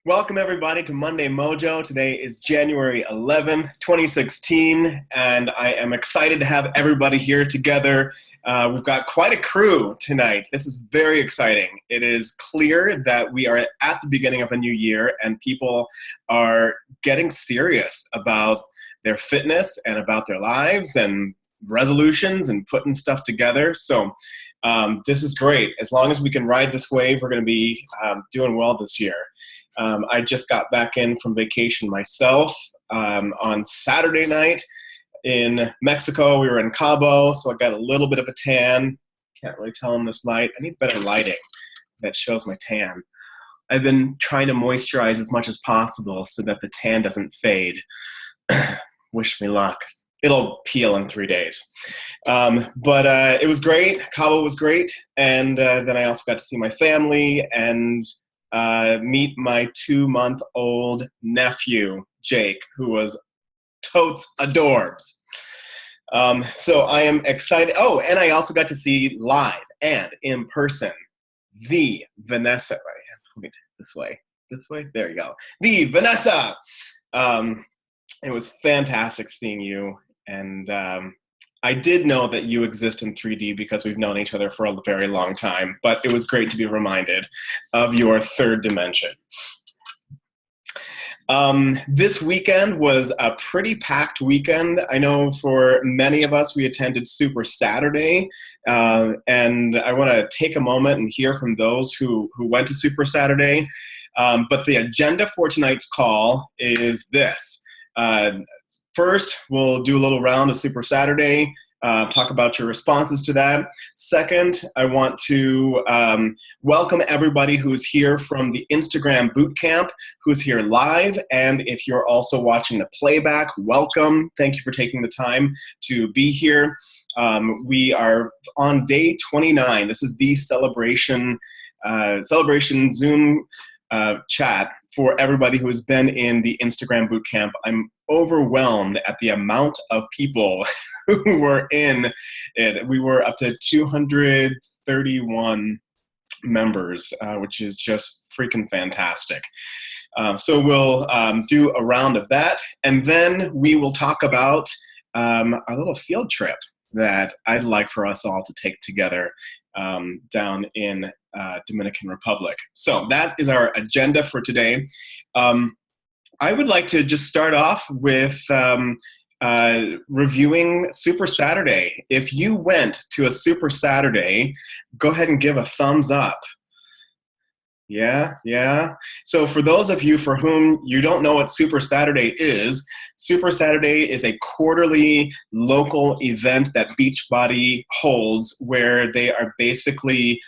Welcome everybody to Monday Mojo. Today is January 11th, 2016, and I am excited to have everybody here together. We've got quite a crew tonight. This is very exciting. It is clear that we are at the beginning of a new year and people are getting serious about their fitness and about their lives and resolutions and putting stuff together. So this is great. As long as we can ride this wave, we're going to be doing well this year. I just got back in from vacation myself on Saturday night in Mexico. We were in Cabo, so I got a little bit of a tan. Can't really tell in this light. I need better lighting that shows my tan. I've been trying to moisturize as much as possible so that the tan doesn't fade. Wish me luck. It'll peel in 3 days. But it was great. Cabo was great. And then I also got to see my family and meet my 2-month-old nephew, Jake, who was totes adorbs. So I am excited. Oh, and I also got to see live and in person the Vanessa. Wait, this way. There you go. The Vanessa. It was fantastic seeing you. And I did know that you exist in 3D because we've known each other for a very long time, but it was great to be reminded of your third dimension. This weekend was a pretty packed weekend. I know for many of us, we attended Super Saturday, and I want to take a moment and hear from those who went to Super Saturday. But the agenda for tonight's call is this. First, we'll do a little round of Super Saturday, talk about your responses to that. Second, I want to welcome everybody who's here from the Instagram Bootcamp, who's here live. And if you're also watching the playback, welcome. Thank you for taking the time to be here. We are on day 29. This is the celebration Zoom chat for everybody who has been in the Instagram Bootcamp. I'm overwhelmed at the amount of people who were in it. We were up to 231 members, which is just freaking fantastic. So we'll do a round of that, and then we will talk about our little field trip that I'd like for us all to take together down in Dominican Republic. So that is our agenda for today. I would like to just start off with reviewing Super Saturday. If you went to a Super Saturday, go ahead and give a thumbs up. Yeah. So for those of you for whom you don't know what Super Saturday is a quarterly local event that Beachbody holds where they are basically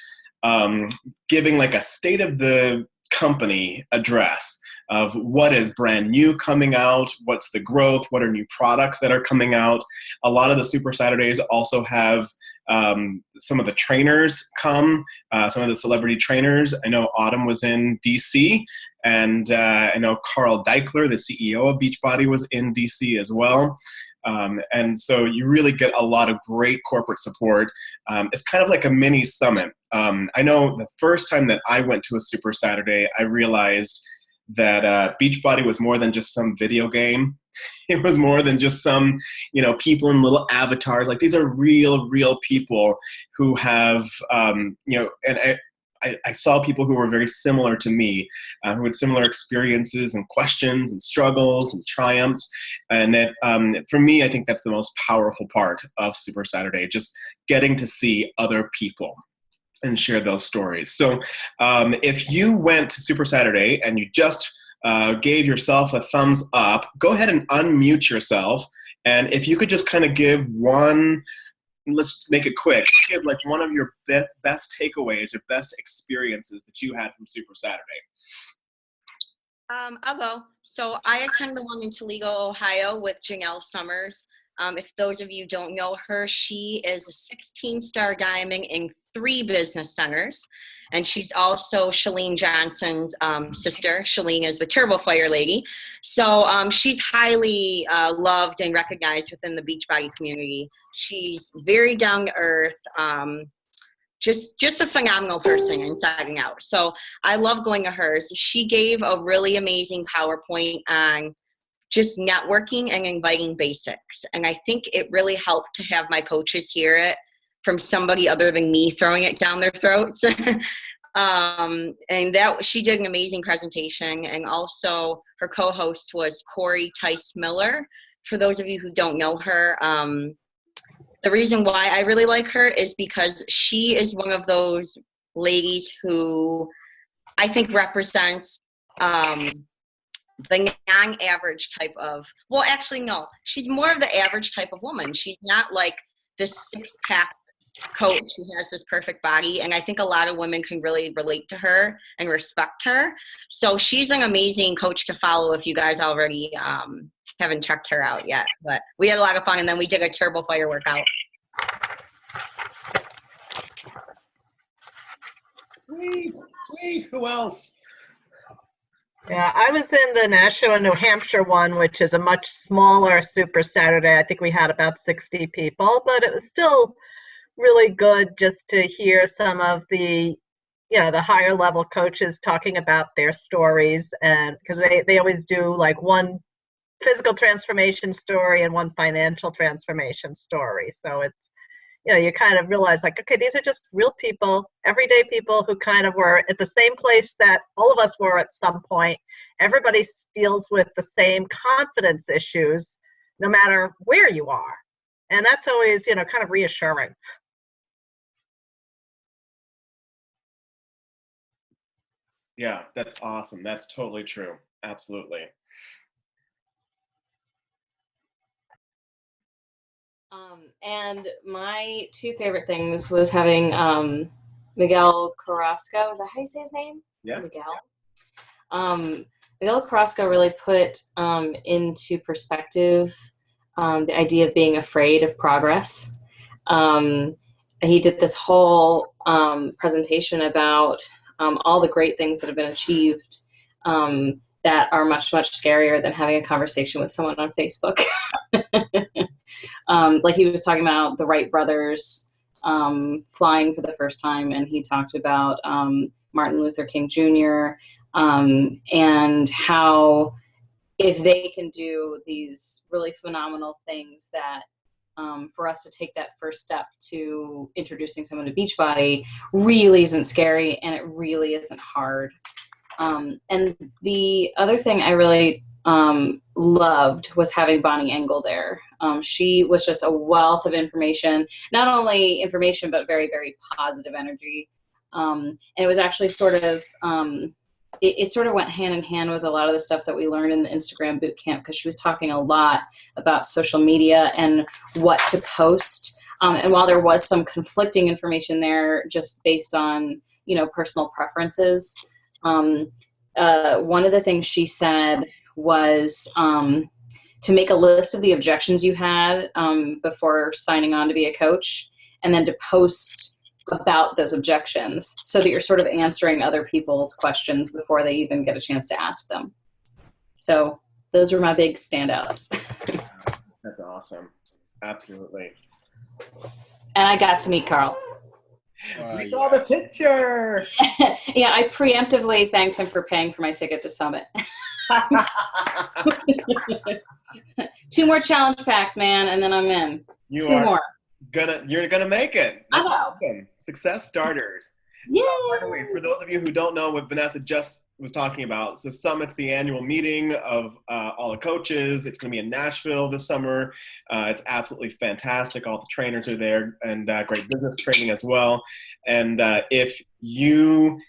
giving like a state of the company address of what is brand new coming out, what's the growth, what are new products that are coming out. A lot of the Super Saturdays also have some of the trainers come, some of the celebrity trainers. I know Autumn was in DC, and I know Carl Deichler, the CEO of Beachbody, was in DC as well. And so you really get a lot of great corporate support. It's kind of like a mini summit. I know the first time that I went to a Super Saturday, I realized that Beachbody was more than just some video game. It was more than just some, people in little avatars. Like, these are real people who have, and I saw people who were very similar to me, who had similar experiences and questions and struggles and triumphs. And that, for me, I think that's the most powerful part of Super Saturday, just getting to see other people and share those stories. So if you went to Super Saturday and you just gave yourself a thumbs up, go ahead and unmute yourself. And if you could just kind of give one, let's make it quick, give like one of your best takeaways or best experiences that you had from Super Saturday. I'll go. So I attend the one in Toledo, Ohio with Janelle Summers. If those of you don't know her, she is a 16-star diamond in 3 business centers. And she's also Shalene Johnson's sister. Shalene is the Turbo Fire lady. So she's highly loved and recognized within the Beachbody community. She's very down to earth, just a phenomenal person inside and out. So I love going to hers. She gave a really amazing PowerPoint on just networking and inviting basics. And I think it really helped to have my coaches hear it from somebody other than me throwing it down their throats. And that she did an amazing presentation. And also her co-host was Corey Tice Miller. For those of you who don't know her, the reason why I really like her is because she is one of those ladies who I think represents the non-average type of, well, actually, no, she's more of the average type of woman. She's not like this six-pack coach who has this perfect body, and I think a lot of women can really relate to her and respect her. So she's an amazing coach to follow if you guys already haven't checked her out yet. But we had a lot of fun, and then we did a turbo fire workout. Sweet. Who else? Yeah, I was in the Nashua, New Hampshire one, which is a much smaller Super Saturday. I think we had about 60 people, but it was still really good just to hear some of the, the higher level coaches talking about their stories, and because they always do like one physical transformation story and one financial transformation story. So it's, you kind of realize like, okay, these are just real people, everyday people who kind of were at the same place that all of us were at some point. Everybody deals with the same confidence issues, no matter where you are. And that's always, kind of reassuring. Yeah, that's awesome. That's totally true. Absolutely. And my two favorite things was having Miguel Carrasco. Is that how you say his name? Yeah. Miguel. Miguel Carrasco really put into perspective the idea of being afraid of progress. He did this whole presentation about all the great things that have been achieved that are much, much scarier than having a conversation with someone on Facebook. Like he was talking about the Wright brothers flying for the first time, and he talked about Martin Luther King Jr. And how if they can do these really phenomenal things that for us to take that first step to introducing someone to Beachbody really isn't scary, and it really isn't hard. And the other thing I really loved was having Bonnie Engel there. She was just a wealth of information, not only information, but very, very positive energy. And it was actually sort of, it sort of went hand in hand with a lot of the stuff that we learned in the Instagram Bootcamp, because she was talking a lot about social media and what to post. And while there was some conflicting information there just based on, personal preferences, one of the things she said was to make a list of the objections you had before signing on to be a coach, and then to post about those objections so that you're sort of answering other people's questions before they even get a chance to ask them. So those were my big standouts. That's awesome. Absolutely. And I got to meet Carl. We saw the picture. Yeah, I preemptively thanked him for paying for my ticket to Summit. 2 more challenge packs, man, and then I'm in. You're gonna make it. That's awesome. Success starters. Yeah. By the way, for those of you who don't know what Vanessa just was talking about, so Summit's the annual meeting of all the coaches. It's going to be in Nashville this summer. It's absolutely fantastic. All the trainers are there, and great business training as well. And if you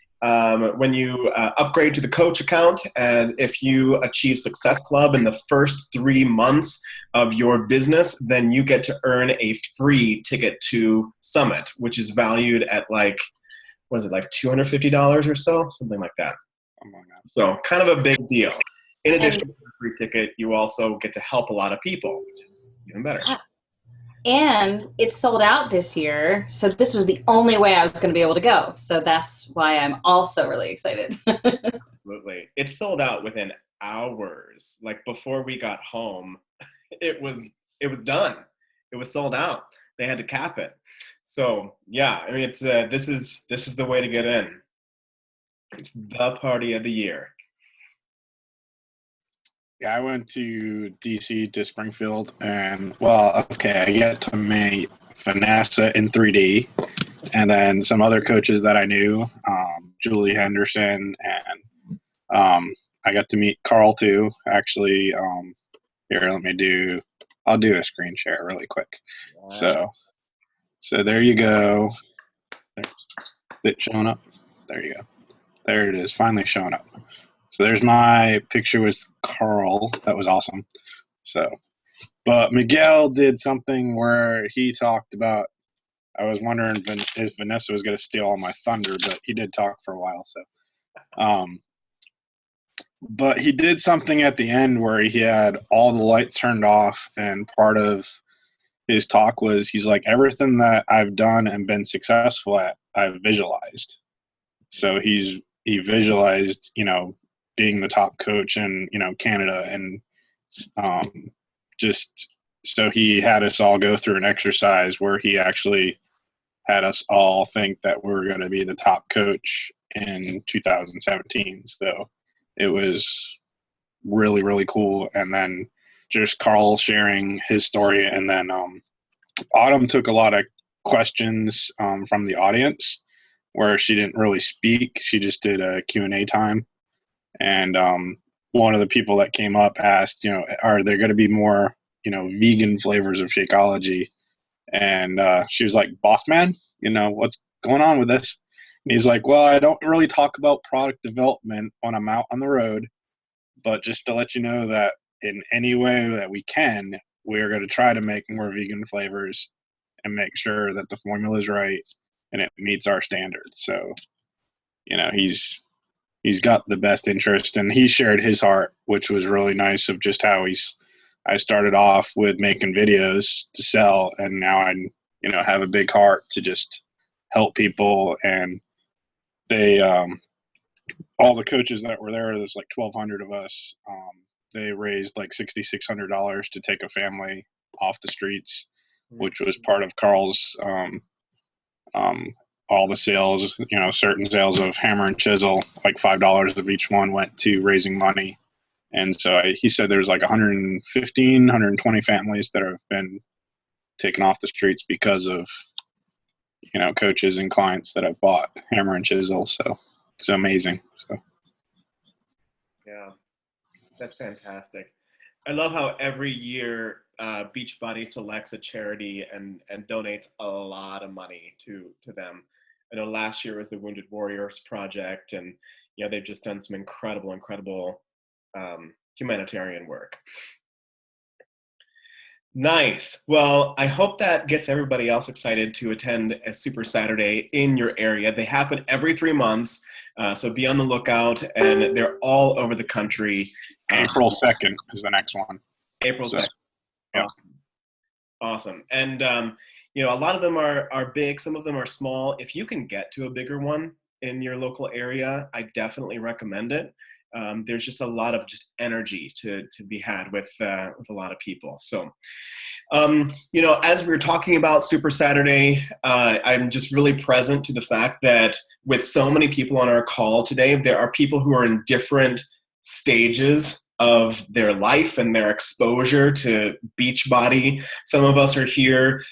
when you upgrade to the coach account, and if you achieve Success Club in the first 3 months of your business, then you get to earn a free ticket to Summit, which is valued at like $250 or so, something like that. Oh my God. So kind of a big deal. In addition to the free ticket, you also get to help a lot of people, which is even better. And it's sold out this year, so this was the only way I was going to be able to go. So that's why I'm also really excited. Absolutely. It sold out within hours. Like before we got home, it was done. It was sold out. they had to cap it. So yeah, I mean, it's this is the way to get in. It's the party of the year. Yeah, I went to DC to Springfield, and well, okay, I get to meet Vanessa in 3D, and then some other coaches that I knew, Julie Henderson, and I got to meet Carl too. Actually, here, I'll do a screen share really quick. Wow. So there you go. Is it showing up? There you go. There it is, finally showing up. So there's my picture with Carl. That was awesome. So, but Miguel did something where he talked about, I was wondering if Vanessa was going to steal all my thunder, but he did talk for a while. So, but he did something at the end where he had all the lights turned off, and part of his talk was, he's like, everything that I've done and been successful at, I've visualized. So he visualized, being the top coach in, Canada, and just so he had us all go through an exercise where he actually had us all think that we were going to be the top coach in 2017. So it was really, really cool. And then just Carl sharing his story, and then Autumn took a lot of questions from the audience where she didn't really speak. She just did a Q&A time. And one of the people that came up asked, are there going to be more, vegan flavors of Shakeology? And she was like, boss man, what's going on with this? And he's like, well, I don't really talk about product development when I'm out on the road, but just to let you know that in any way that we can, we're going to try to make more vegan flavors and make sure that the formula is right and it meets our standards. So, he's got the best interest, and he shared his heart, which was really nice, of just how I started off with making videos to sell, and now I, have a big heart to just help people. And they, all the coaches that were there's like 1,200 of us. They raised like $6,600 to take a family off the streets, which was part of Carl's, all the sales, certain sales of hammer and chisel, like $5 of each one went to raising money. And so he said there's like 115, 120 families that have been taken off the streets because of, coaches and clients that have bought hammer and chisel. So it's amazing. So. Yeah, that's fantastic. I love how every year Beachbody selects a charity and donates a lot of money to them. I know last year was the Wounded Warriors Project, and they've just done some incredible humanitarian work. Nice. Well, I hope that gets everybody else excited to attend a Super Saturday in your area. They happen every 3 months, so be on the lookout, and they're all over the country. April 2nd is the next one. April 2nd. Yeah. Awesome. And, a lot of them are big. Some of them are small. If you can get to a bigger one in your local area, I definitely recommend it. There's just a lot of energy to be had with a lot of people. So, as we were talking about Super Saturday, I'm just really present to the fact that with so many people on our call today, there are people who are in different stages of their life and their exposure to Beachbody. Some of us are here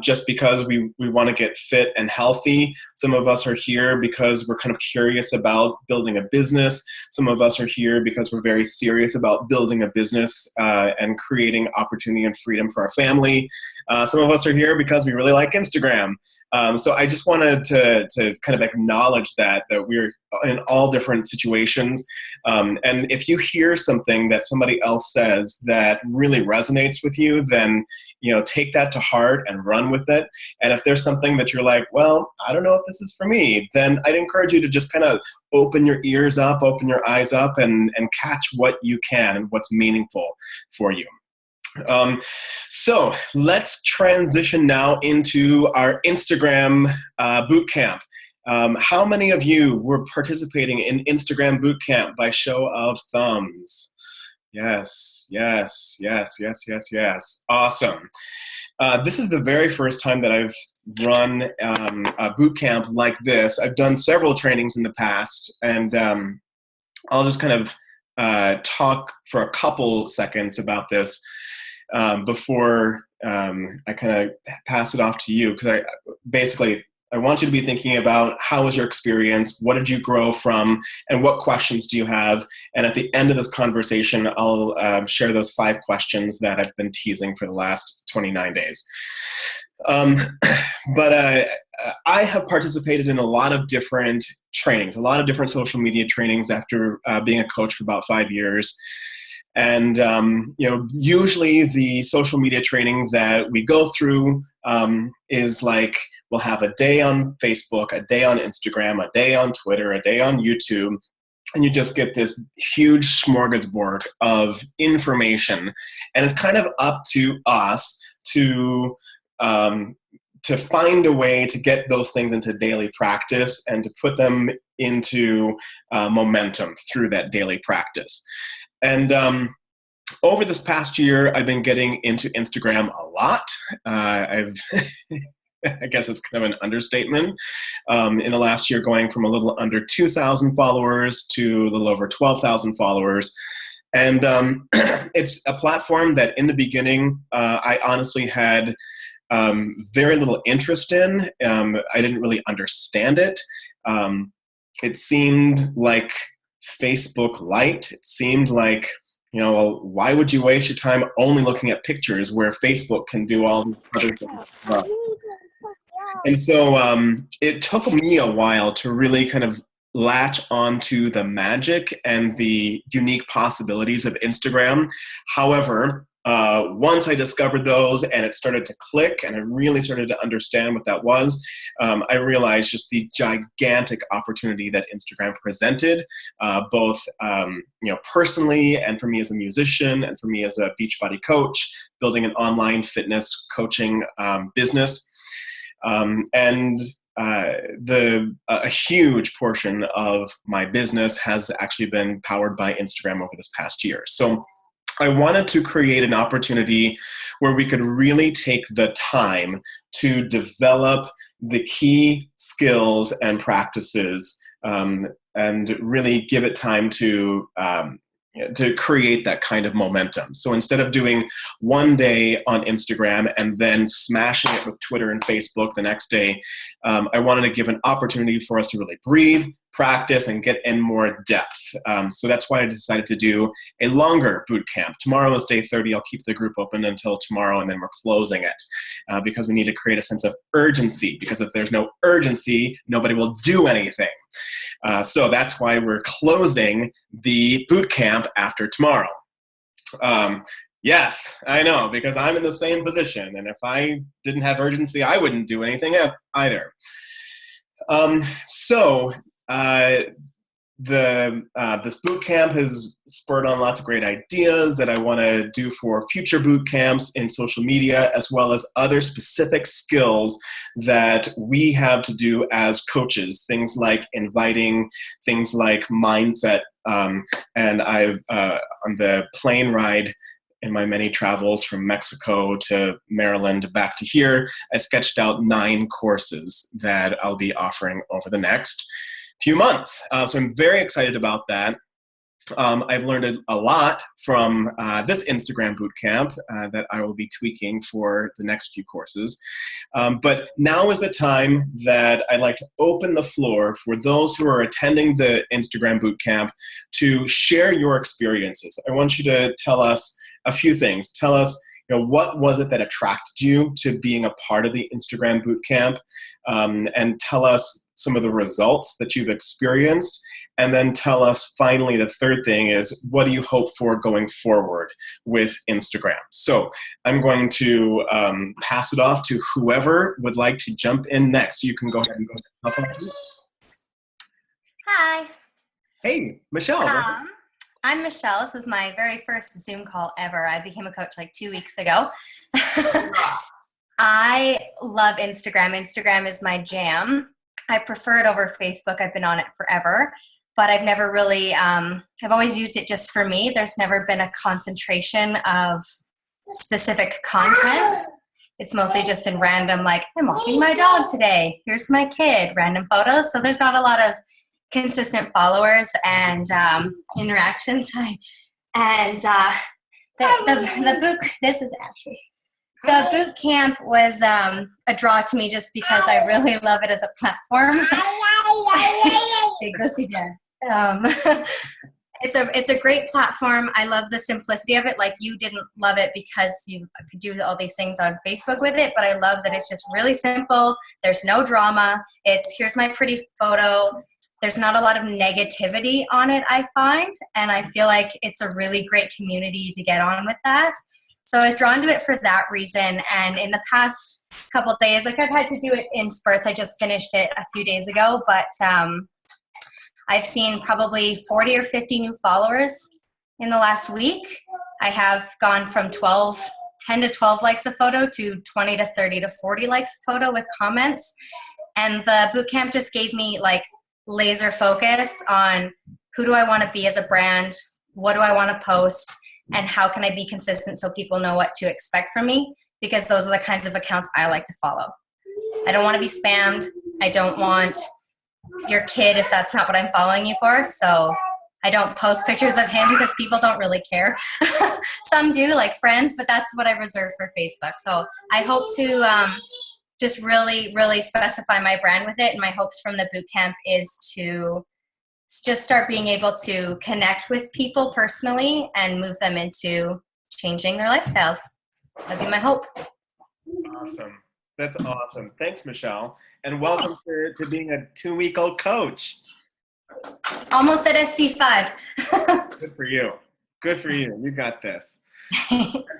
just because we want to get fit and healthy. Some of us are here because we're kind of curious about building a business. Some of us are here because we're very serious about building a business and creating opportunity and freedom for our family. Some of us are here because we really like Instagram. So I just wanted to kind of acknowledge that we're in all different situations. And if you hear something that somebody else says that really resonates with you, then, take that to heart and run with it. And if there's something that you're like, well, I don't know if this is for me, then I'd encourage you to just kind of open your ears up, open your eyes up, and catch what you can and what's meaningful for you. So let's transition now into our Instagram bootcamp. How many of you were participating in Instagram bootcamp by show of thumbs? Yes, yes, yes, yes, yes, yes. Awesome. This is the very first time that I've run a boot camp like this. I've done several trainings in the past, and I'll just kind of talk for a couple seconds about this before I kind of pass it off to you, because I want you to be thinking about how was your experience, what did you grow from, and what questions do you have? And at the end of this conversation, I'll share those 5 questions that I've been teasing for the last 29 days. But I have participated in a lot of different trainings, a lot of different social media trainings after being a coach for about 5 years. And, usually the social media training that we go through is like, we'll have a day on Facebook, a day on Instagram, a day on Twitter, a day on YouTube, and you just get this huge smorgasbord of information. And it's kind of up to us to find a way to get those things into daily practice and to put them into momentum through that daily practice. And over this past year, I've been getting into Instagram a lot. I guess it's kind of an understatement. In the last year, going from a little under 2,000 followers to a little over 12,000 followers. And it's a platform that in the beginning, I honestly had very little interest in. I didn't really understand it. It seemed like Facebook Lite. It seemed like, why would you waste your time only looking at pictures where Facebook can do all these other things? And so it took me a while to really kind of latch onto the magic and the unique possibilities of Instagram. However, once I discovered those and it started to click and I really started to understand what that was, I realized just the gigantic opportunity that Instagram presented, both personally and for me as a musician and for me as a Beachbody coach, building an online fitness coaching business. A huge portion of my business has actually been powered by Instagram over this past year. So I wanted to create an opportunity where we could really take the time to develop the key skills and practices and really give it time to create that kind of momentum. So instead of doing one day on Instagram and then smashing it with Twitter and Facebook the next day, I wanted to give an opportunity for us to really breathe, practice, and get in more depth. So that's why I decided to do a longer boot camp. Tomorrow is day 30. I'll keep the group open until tomorrow, and then we're closing it because we need to create a sense of urgency, because if there's no urgency, nobody will do anything. So that's why we're closing the boot camp after tomorrow. Yes, I know, because I'm in the same position, and if I didn't have urgency, I wouldn't do anything either. This boot camp has spurred on lots of great ideas that I want to do for future boot camps in social media, as well as other specific skills that we have to do as coaches, things like inviting, things like mindset. And I've, on the plane ride in my many travels from Mexico to Maryland back to here, I sketched out 9 courses that I'll be offering over the next few months. So I'm very excited about that. I've learned a lot from this Instagram bootcamp that I will be tweaking for the next few courses. But now is the time that I'd like to open the floor for those who are attending the Instagram bootcamp to share your experiences. I want you to tell us a few things. Tell us, what was it that attracted you to being a part of the Instagram bootcamp? And tell us some of the results that you've experienced. And then tell us, finally, the third thing is, what do you hope for going forward with Instagram? So I'm going to pass it off to whoever would like to jump in next. You can go ahead and go. Hi. Hey, Michelle. I'm Michelle. This is my very first Zoom call ever. I became a coach like 2 weeks ago. I love Instagram. Instagram is my jam. I prefer it over Facebook. I've been on it forever. but I've never really, I've always used it just for me. There's never been a concentration of specific content. It's mostly just been random, like, I'm walking my dog today. Here's my kid, random photos. So there's not a lot of consistent followers and interactions. And the boot camp was a draw to me just because I really love it as a platform. Okay, go see Dad. It's a great platform. I love the simplicity of it. Like, you didn't love it because you could do all these things on Facebook with it, but I love that it's just really simple. There's no drama. It's, here's my pretty photo. There's not a lot of negativity on it, I find, and I feel like it's a really great community to get on with that. So I was drawn to it for that reason, and in the past couple of days, like, I've had to do it in spurts. I just finished it a few days ago, but I've seen probably 40 or 50 new followers in the last week. I have gone from 10 to 12 likes a photo to 20 to 30 to 40 likes a photo with comments. And the bootcamp just gave me like laser focus on who do I want to be as a brand, what do I want to post, and how can I be consistent so people know what to expect from me, because those are the kinds of accounts I like to follow. I don't want to be spammed. I don't want your kid if that's not what I'm following you for. So I don't post pictures of him because people don't really care. Some do, like friends, but that's what I reserve for Facebook. So I hope to just really, really specify my brand with it. And my hopes from the bootcamp is to just start being able to connect with people personally and move them into changing their lifestyles. That'd be my hope. Awesome. That's awesome. Thanks, Michelle. And welcome to being a 2-week-old coach. Almost at SC5. Good for you. Good for you. You got this.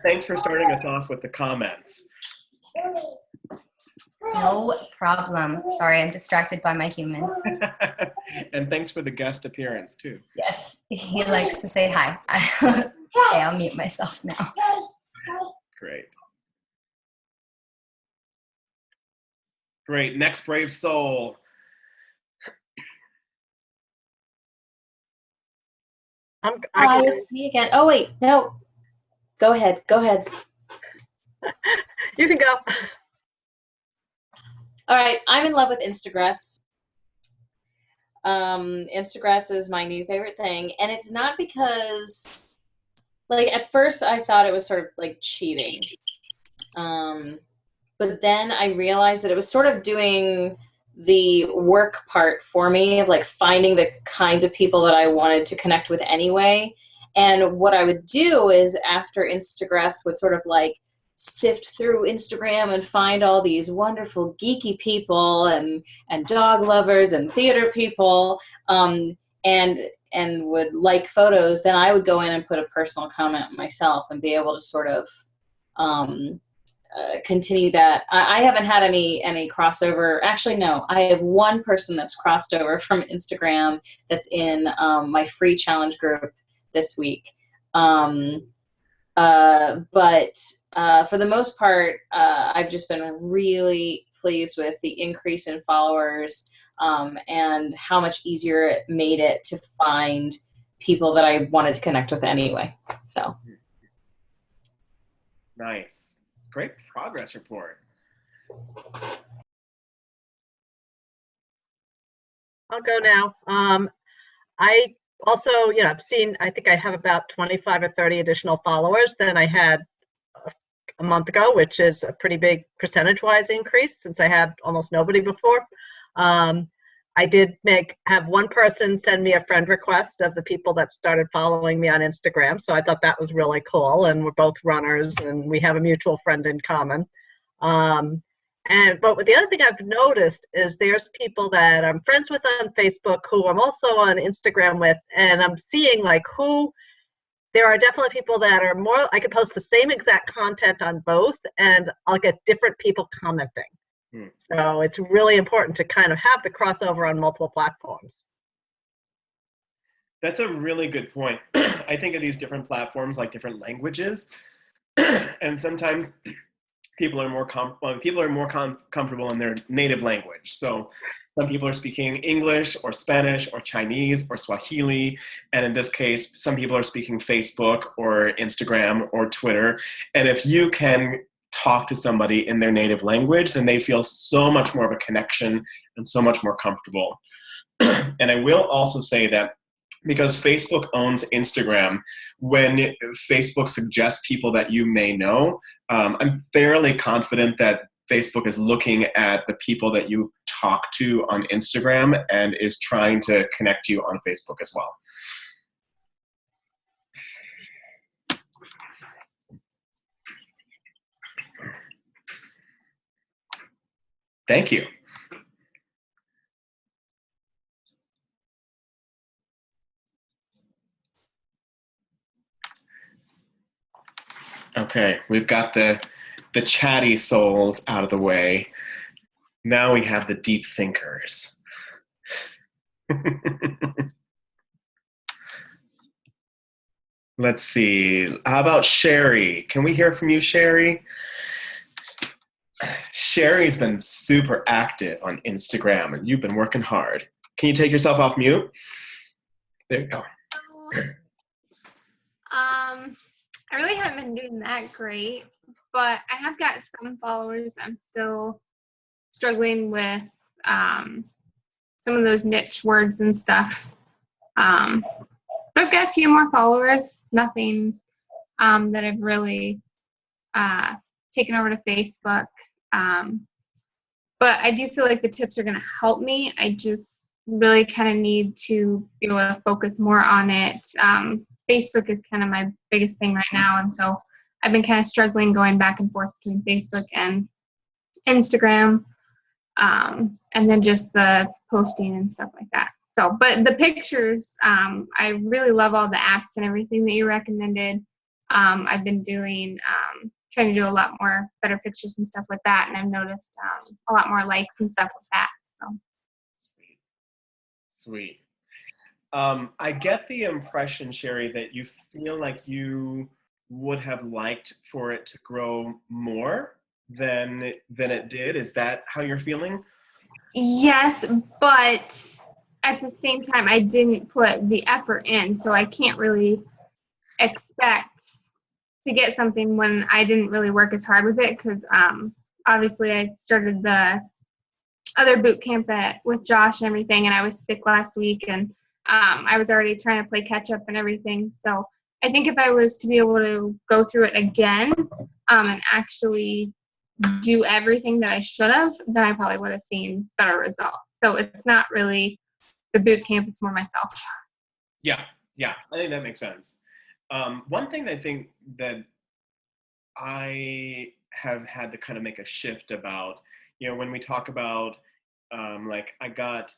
Thanks for starting us off with the comments. No problem. Sorry, I'm distracted by my human. And thanks for the guest appearance, too. Yes, he likes to say hi. Okay, I'll mute myself now. Great. Great. Next brave soul. Hi, it's me again. Oh, wait. No. Go ahead. Go ahead. You can go. All right. I'm in love with Instagrass. Instagrass is my new favorite thing. And it's not because, like, at first I thought it was sort of like cheating. But then I realized that it was sort of doing the work part for me of like finding the kinds of people that I wanted to connect with anyway. And what I would do is after Instagrass would sort of like sift through Instagram and find all these wonderful geeky people and dog lovers and theater people and would like photos, then I would go in and put a personal comment myself and be able to sort of continue that. I haven't had any crossover. Actually, no. I have one person that's crossed over from Instagram that's in my free challenge group this week. But for the most part, I've just been really pleased with the increase in followers and how much easier it made it to find people that I wanted to connect with anyway. So Nice. Great progress report. I'll go now. I also, I've seen, I think I have about 25 or 30 additional followers than I had a month ago, which is a pretty big percentage-wise increase since I had almost nobody before. I did have one person send me a friend request of the people that started following me on Instagram. So I thought that was really cool. And we're both runners and we have a mutual friend in common. But the other thing I've noticed is there's people that I'm friends with on Facebook who I'm also on Instagram with, and I'm seeing there are definitely people that are more, I could post the same exact content on both and I'll get different people commenting. So it's really important to kind of have the crossover on multiple platforms. That's a really good point. I think of these different platforms like different languages, and sometimes people are more comfortable in their native language. So Some people are speaking English or Spanish or Chinese or Swahili. And in this case, some people are speaking Facebook or Instagram or Twitter. And if you can talk to somebody in their native language, then they feel so much more of a connection and so much more comfortable. And I will also say that because Facebook owns Instagram, when Facebook suggests people that you may know, I'm fairly confident that Facebook is looking at the people that you talk to on Instagram and is trying to connect you on Facebook as well. Thank you. Okay, we've got the chatty souls out of the way. Now we have the deep thinkers. Let's see. How about Sherry? Can we hear from you, Sherry? Sherry's been super active on Instagram, and you've been working hard. Can you take yourself off mute? There you go. I really haven't been doing that great, but I have got some followers. I'm still struggling with some of those niche words and stuff. But I've got a few more followers, nothing that I've really taken over to Facebook. But I do feel like the tips are going to help me. I just really kind of need to be able to focus more on it. Facebook is kind of my biggest thing right now, and so I've been kind of struggling going back and forth between Facebook and Instagram, and then just the posting and stuff like that. So, but the pictures, I really love all the apps and everything that you recommended. I've been doing, trying to do a lot more better pictures and stuff with that, and I've noticed a lot more likes and stuff with that. So sweet. I get the impression, Sherry, that you feel like you would have liked for it to grow more than it did. Is that how you're feeling? yes, but at the same time, I didn't put the effort in, so I can't really expect to get something when I didn't really work as hard with it, because obviously I started the other boot camp with Josh and everything, and I was sick last week, and I was already trying to play catch up and everything. So I think if I was to be able to go through it again and actually do everything that I should have, then I probably would have seen better results. So it's not really the boot camp, it's more myself. Yeah, I think that makes sense. One thing I think that I have had to kind of make a shift about, when we talk about, like, I got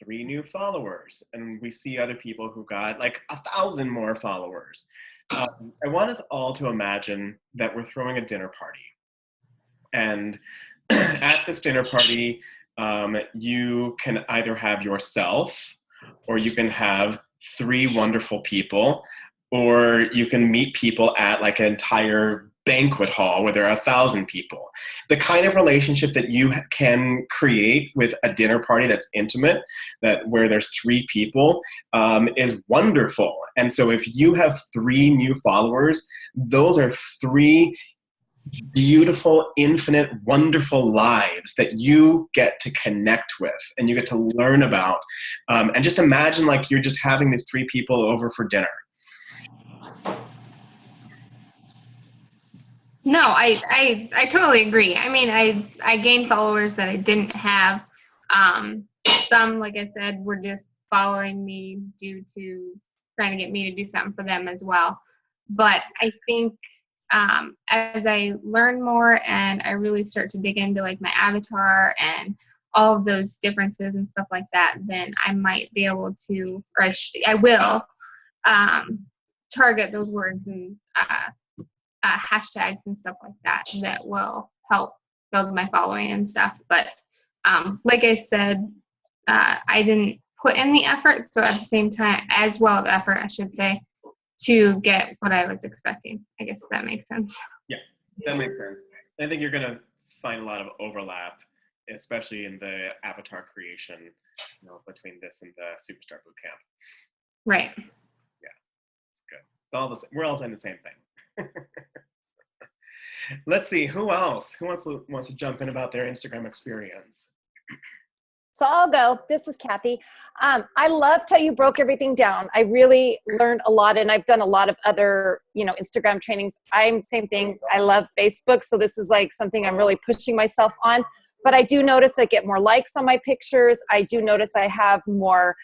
3 new followers, and we see other people who got like 1,000 more followers. I want us all to imagine that we're throwing a dinner party. And at this dinner party, you can either have yourself, or you can have 3 wonderful people, or you can meet people at like an entire banquet hall where there are 1,000 people. The kind of relationship that you can create with a dinner party that's intimate, where there's 3 people, is wonderful. And so if you have 3 new followers, those are 3 beautiful, infinite, wonderful lives that you get to connect with and you get to learn about. And just imagine like you're just having these 3 people over for dinner. No, I totally agree. I mean, I gained followers that I didn't have. Some, like I said, were just following me due to trying to get me to do something for them as well. But I think as I learn more and I really start to dig into like my avatar and all of those differences and stuff like that, then I might be able to, or I will target those words and hashtags and stuff like that will help build my following and stuff. But like I said, I didn't put in the effort, so at the same time, as well of effort, I should say, to get what I was expecting. I guess if that makes sense. Yeah, that makes sense. I think you're going to find a lot of overlap especially in the avatar creation, between this and the Superstar Bootcamp. Right. Yeah, it's good. It's all the same. We're all saying the same thing. Let's see, who else? Who wants to jump in about their Instagram experience? So I'll go. This is Kathy. I loved how you broke everything down. I really learned a lot, and I've done a lot of other, Instagram trainings. Same thing. I love Facebook, so this is like something I'm really pushing myself on. But I do notice I get more likes on my pictures. I do notice I have more,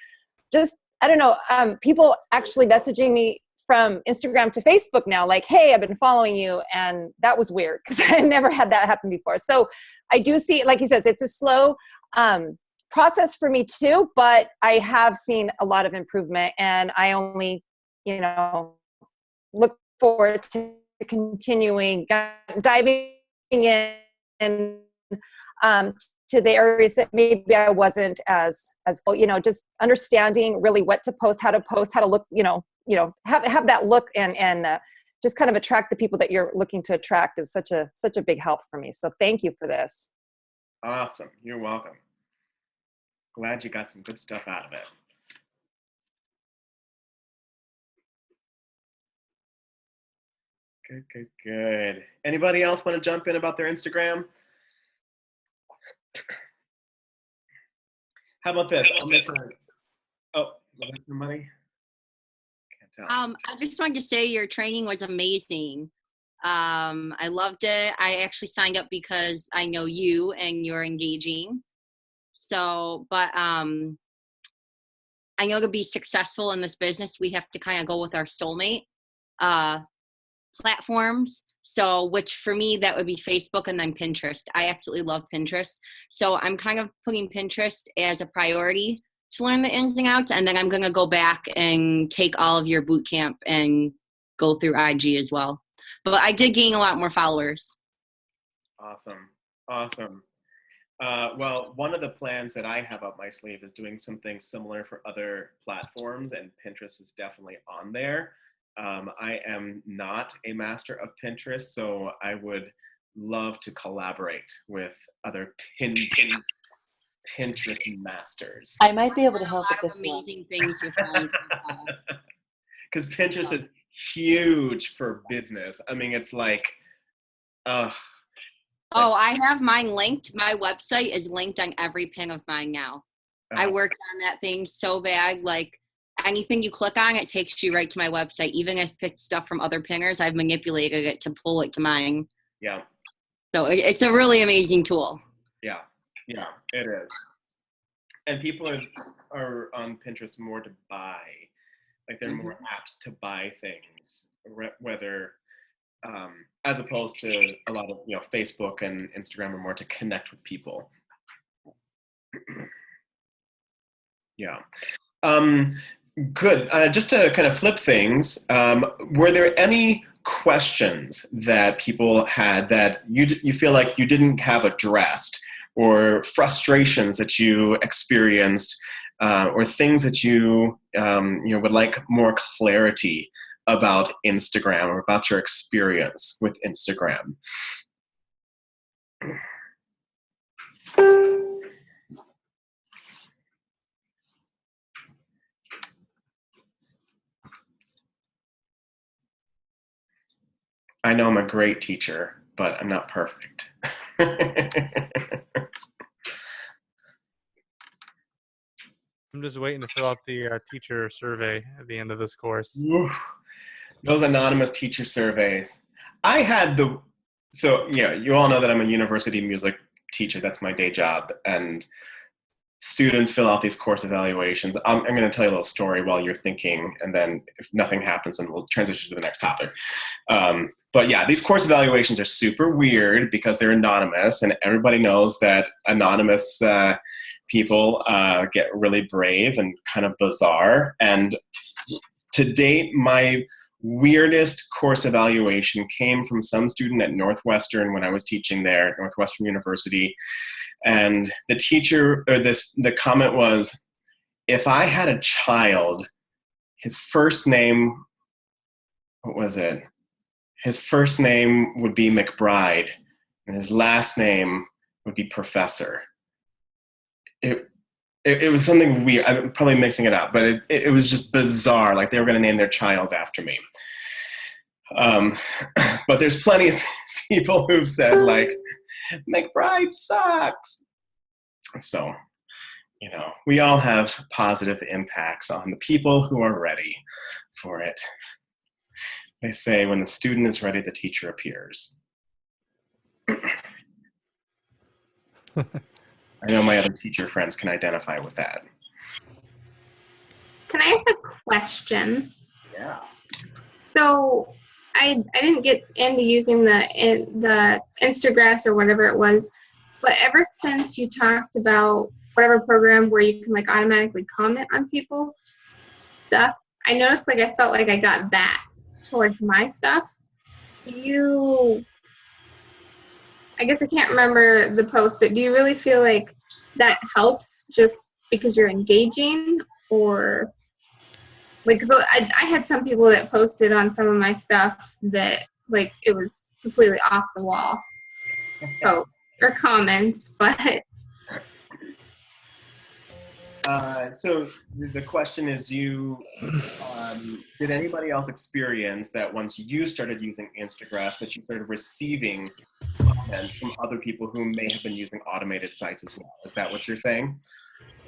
people actually messaging me from Instagram to Facebook now, like, hey, I've been following you. And that was weird because I never had that happen before. So I do see, like he says, it's a slow process for me too, but I have seen a lot of improvement, and I only, look forward to continuing diving in to the areas that maybe I wasn't as just understanding really what to post, how to look, have that look and just kind of attract the people that you're looking to attract is such a big help for me. So thank you for this. Awesome. You're welcome. Glad you got some good stuff out of it. Good. Anybody else want to jump in about their Instagram? How about this? Oh, was that somebody? Can't tell. I just wanted to say your training was amazing. I loved it. I actually signed up because I know you and you're engaging. So, but I know to be successful in this business, we have to kind of go with our soulmate platforms. So, which for me, that would be Facebook and then Pinterest. I absolutely love Pinterest. So I'm kind of putting Pinterest as a priority to learn the ins and outs. And then I'm going to go back and take all of your boot camp and go through IG as well. But I did gain a lot more followers. Awesome. Well, one of the plans that I have up my sleeve is doing something similar for other platforms, and Pinterest is definitely on there. I am not a master of Pinterest, so I would love to collaborate with other Pinterest masters. I might be able to help with this amazing things with them. Because Pinterest is huge for business. I mean, it's like, I have mine linked. My website is linked on every pin of mine now. I worked on that thing so bad. Like anything you click on, it takes you right to my website. Even if it's stuff from other pinners, I've manipulated it to pull it to mine. Yeah. So it's a really amazing tool. Yeah, it is. And people are on Pinterest more to buy. Like they're more apt to buy things, whether as opposed to a lot of Facebook and Instagram are more to connect with people. Yeah. Good. Just to kind of flip things, were there any questions that people had that you feel like you didn't have addressed, or frustrations that you experienced, or things that you would like more clarity about Instagram or about your experience with Instagram? I know I'm a great teacher, but I'm not perfect. I'm just waiting to fill out the teacher survey at the end of this course. Oof. Those anonymous teacher surveys. I had you all know that I'm a university music teacher. That's my day job. And students fill out these course evaluations. I'm going to tell you a little story while you're thinking, and then if nothing happens, then we'll transition to the next topic. But yeah, these course evaluations are super weird because they're anonymous, and everybody knows that anonymous people get really brave and kind of bizarre. And to date, my weirdest course evaluation came from some student at Northwestern when I was teaching there at Northwestern University. And the teacher, or the comment was, if I had a child, his first name, what was it? His first name would be McBride, and his last name would be professor. It was something weird. I'm probably mixing it up, but it was just bizarre. Like they were going to name their child after me. But there's plenty of people who've said like, McBride sucks. So, you know, we all have positive impacts on the people who are ready for it. They say when the student is ready, the teacher appears. I know my other teacher friends can identify with that. Can I ask a question? Yeah. So I didn't get into using the Instagrass or whatever it was, but ever since you talked about whatever program where you can like automatically comment on people's stuff, I noticed like I felt like I got that towards my stuff. I guess I can't remember the post, but do you really feel like that helps just because you're engaging, or like, so I had some people that posted on some of my stuff that like it was completely off the wall posts or comments, but so the question is, did anybody else experience that once you started using Instagram that you started receiving comments from other people who may have been using automated sites as well? Is that what you're saying?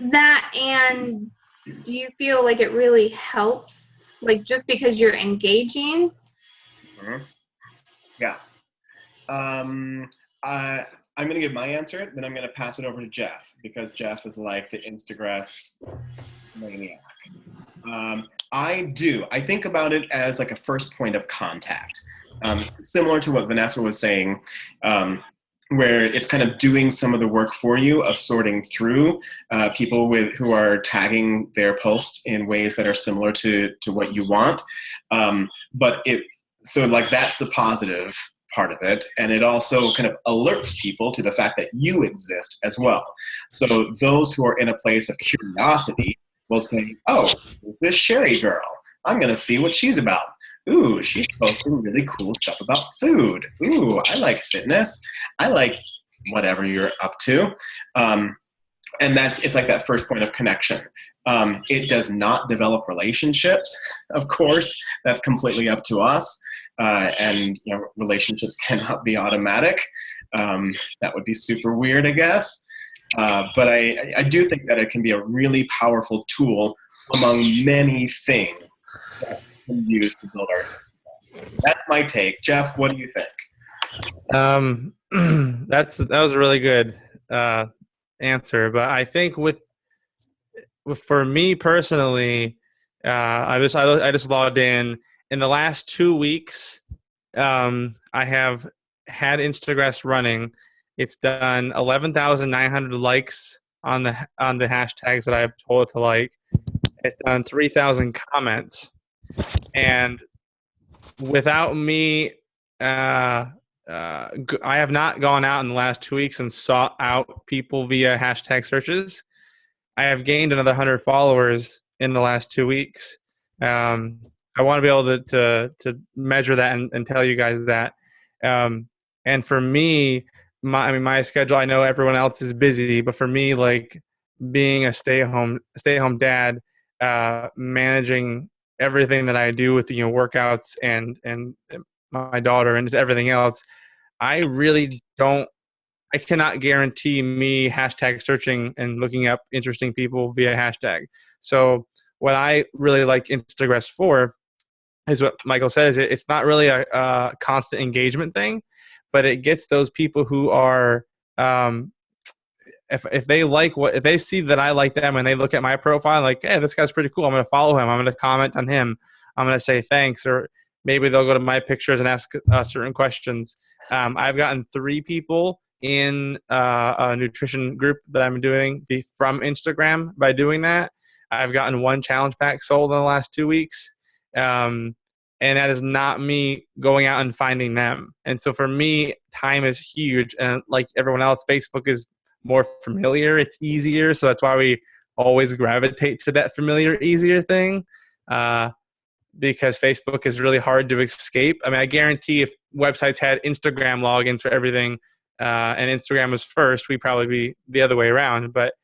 that, and do you feel like it really helps, like just because you're engaging? Mm-hmm. Yeah. I'm going to give my answer, then I'm going to pass it over to Jeff, because Jeff is like the Instagrass maniac. I think about it as like a first point of contact, similar to what Vanessa was saying, where it's kind of doing some of the work for you of sorting through people who are tagging their posts in ways that are similar to what you want. So like that's the positive part of it, and it also kind of alerts people to the fact that you exist as well. So those who are in a place of curiosity will say, oh, who's this Sherry girl? I'm going to see what she's about. Ooh, she's posting really cool stuff about food. Ooh, I like fitness. I like whatever you're up to. And it's like that first point of connection. It does not develop relationships, of course. That's completely up to us. And you know, relationships cannot be automatic. That would be super weird, I guess. But I do think that it can be a really powerful tool among many things that we can use to build our. That's my take. Jeff, what do you think? That was a really good answer, but I think for me personally, I just logged in the last 2 weeks. I have had Instagram running. It's done 11,900 likes on the hashtags that I've told it to like. It's done 3,000 comments, and without me, I have not gone out in the last 2 weeks and sought out people via hashtag searches. I have gained another 100 followers in the last 2 weeks. I want to be able to measure that and tell you guys that. And for me, my schedule, I know everyone else is busy, but for me, like being a stay-at-home dad, managing everything that I do with workouts and my daughter and everything else, I cannot guarantee me hashtag searching and looking up interesting people via hashtag. So what I really like Instagram for is what Michael says. It's not really a constant engagement thing, but it gets those people who are, if they see that I like them and they look at my profile like, hey, this guy's pretty cool, I'm going to follow him, I'm going to comment on him, I'm going to say thanks, or maybe they'll go to my pictures and ask certain questions. I've gotten 3 people in a nutrition group that I'm doing from Instagram by doing that. I've gotten 1 challenge pack sold in the last 2 weeks. And that is not me going out and finding them. And so for me, time is huge. And like everyone else, Facebook is more familiar. It's easier. So that's why we always gravitate to that familiar, easier thing. Because Facebook is really hard to escape. I mean, I guarantee if websites had Instagram logins for everything, and Instagram was first, we'd probably be the other way around. But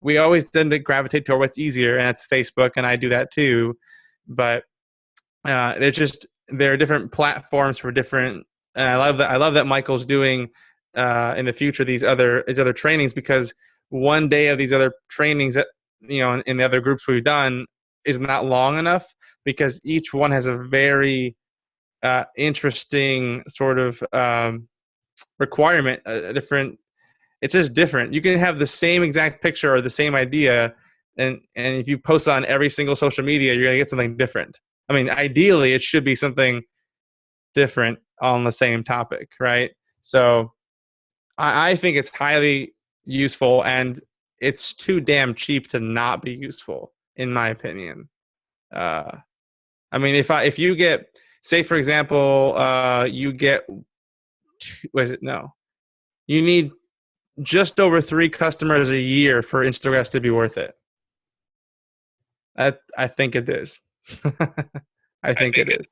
we always tend to gravitate toward what's easier, and that's Facebook, and I do that too. But there are different platforms for different. And I love that Michael's doing in the future these other trainings, because one day of these other trainings that in the other groups we've done is not long enough, because each one has a very interesting sort of requirement, it's just different. You can have the same exact picture or the same idea, and if you post on every single social media, you're going to get something different. I mean, ideally, it should be something different on the same topic, right? So I think it's highly useful, and it's too damn cheap to not be useful, in my opinion. I mean, if you get, say for example, you get, you need just over 3 customers a year for Instagram to be worth it. I think it is. I think it is.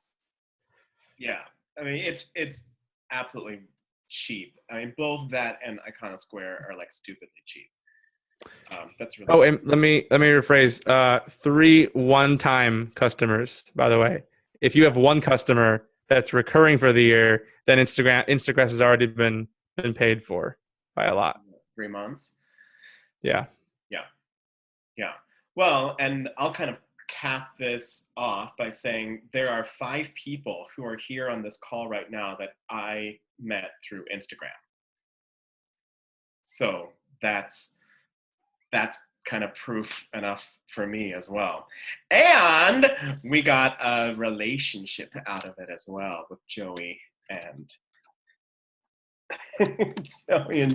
Yeah, I mean it's absolutely cheap. I mean, both that and Icona Square are like stupidly cheap. That's really. Oh, and let me rephrase. 3 one-time customers, by the way. If you have one customer that's recurring for the year, then Instagram has already been paid for by a lot. 3 months. Yeah. Well, and I'll kind of cap this off by saying there are 5 people who are here on this call right now that I met through Instagram. So that's kind of proof enough for me as well. And we got a relationship out of it as well with Joey and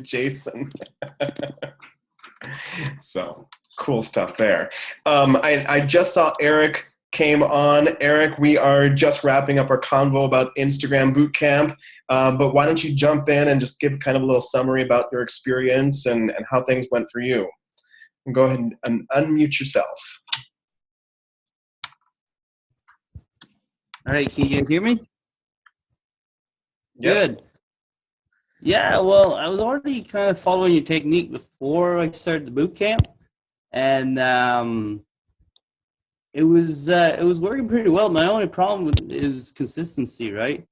Jason. So cool stuff there. I just saw Eric came on. Eric, we are just wrapping up our convo about Instagram Bootcamp, but why don't you jump in and just give kind of a little summary about your experience and how things went for you. And go ahead and unmute yourself. All right, can you hear me? Yep. Good. Yeah, well, I was already kind of following your technique before I started the boot camp, and it was working pretty well. My only problem is consistency, right?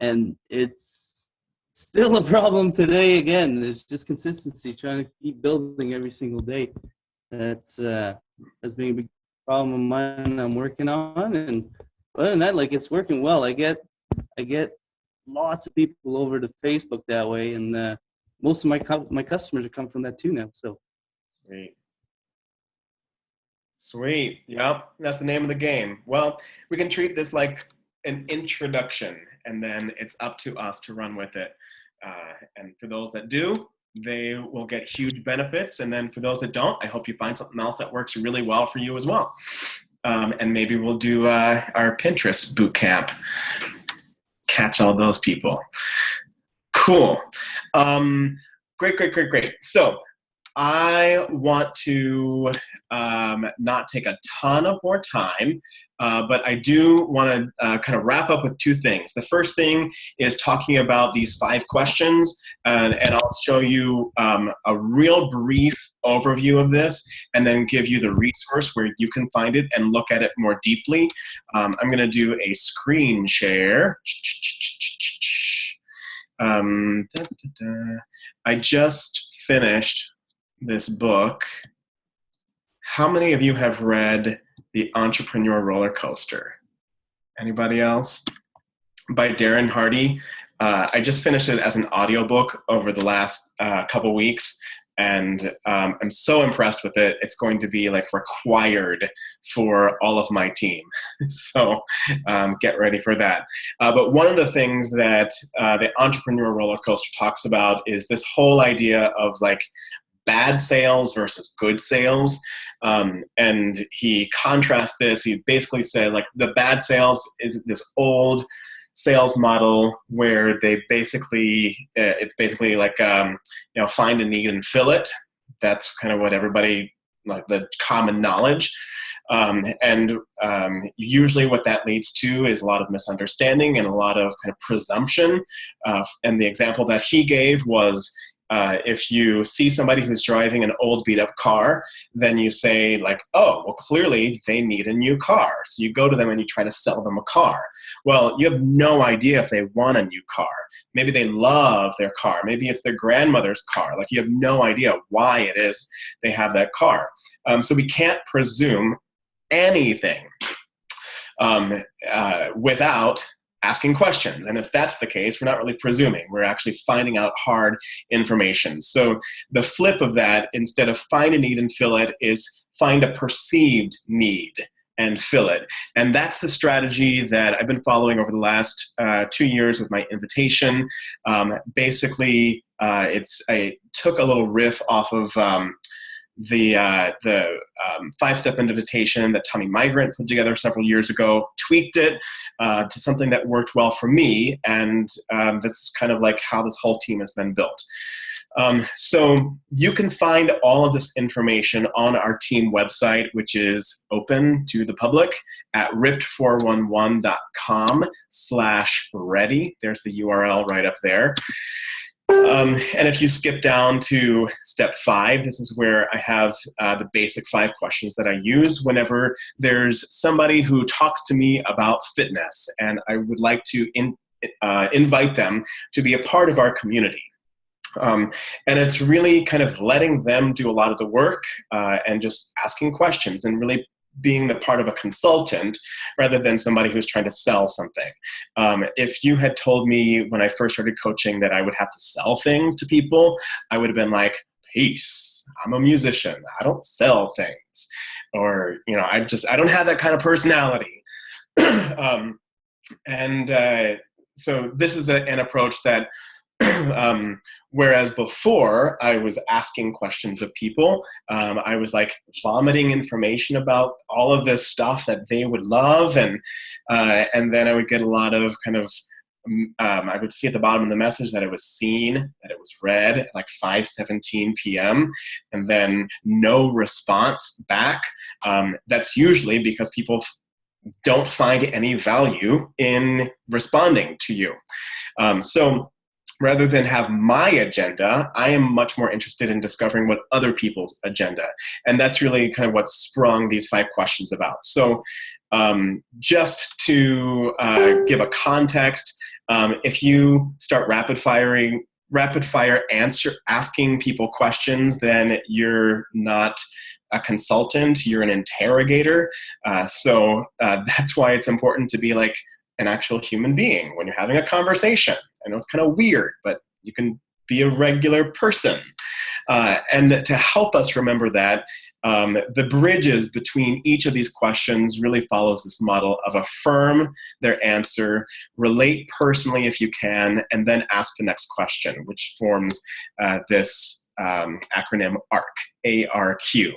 And it's still a problem today. Again, it's just consistency, trying to keep building every single day. That's been a big problem of mine. I'm working on, and other than that, like, it's working well. I get lots of people over to Facebook that way, and most of my customers are coming from that too now. So sweet. Yep, that's the name of the game. Well, we can treat this like an introduction, and then it's up to us to run with it. And for those that do, they will get huge benefits. And then for those that don't, I hope you find something else that works really well for you as well. And maybe we'll do our Pinterest boot camp. Catch all those people. Cool. Great. So I want to not take a ton of more time, but I do want to kind of wrap up with 2 things. The first thing is talking about these 5 questions, and I'll show you a real brief overview of this, and then give you the resource where you can find it and look at it more deeply. I'm going to do a screen share. I just finished this book. How many of you have read The Entrepreneur Roller Coaster? Anybody else? By Darren Hardy. I just finished it as an audiobook over the last couple weeks, and I'm so impressed with it. It's going to be like required for all of my team. So get ready for that. But one of the things that the Entrepreneur Roller Coaster talks about is this whole idea of like bad sales versus good sales. And he contrasts this. He basically said, like, the bad sales is this old sales model where they basically, it's basically like, find a need and fill it. That's kind of what everybody, like the common knowledge. Usually what that leads to is a lot of misunderstanding and a lot of kind of presumption. And the example that he gave was, if you see somebody who's driving an old beat-up car, then you say like, oh, well, clearly they need a new car. So you go to them and you try to sell them a car. Well, you have no idea if they want a new car. Maybe they love their car. Maybe it's their grandmother's car. Like, you have no idea why it is they have that car. So we can't presume anything without asking questions. And if that's the case, we're not really presuming. We're actually finding out hard information. So the flip of that, instead of find a need and fill it, is find a perceived need and fill it. And that's the strategy that I've been following over the last 2 years with my invitation. Basically, I took a little riff off of the 5-step invitation that Tommy Migrant put together several years ago, tweaked it to something that worked well for me, and that's kind of like how this whole team has been built. So you can find all of this information on our team website, which is open to the public at ripped411.com/ready. There's the URL right up there. And if you skip down to step 5, this is where I have the basic 5 questions that I use whenever there's somebody who talks to me about fitness, and I would like to invite them to be a part of our community. And it's really kind of letting them do a lot of the work and just asking questions and really being the part of a consultant rather than somebody who's trying to sell something. If you had told me when I first started coaching that I would have to sell things to people, I would have been like, peace, I'm a musician, I don't sell things. Or, you know, I don't have that kind of personality. So this is an approach that whereas before I was asking questions of people, I was like vomiting information about all of this stuff that they would love, and then I would get a lot of kind of I would see at the bottom of the message that it was seen, that it was read at like 5:17 p.m. and then no response back. That's usually because people don't find any value in responding to you. So rather than have my agenda, I am much more interested in discovering what other people's agenda. And that's really kind of what sprung these 5 questions about. So just to give a context, if you start rapid fire asking people questions, then you're not a consultant, you're an interrogator. So that's why it's important to be like an actual human being when you're having a conversation. I know it's kind of weird, but you can be a regular person. And to help us remember that, the bridges between each of these questions really follows this model of affirm their answer, relate personally if you can, and then ask the next question, which forms this acronym ARQ, A-R-Q.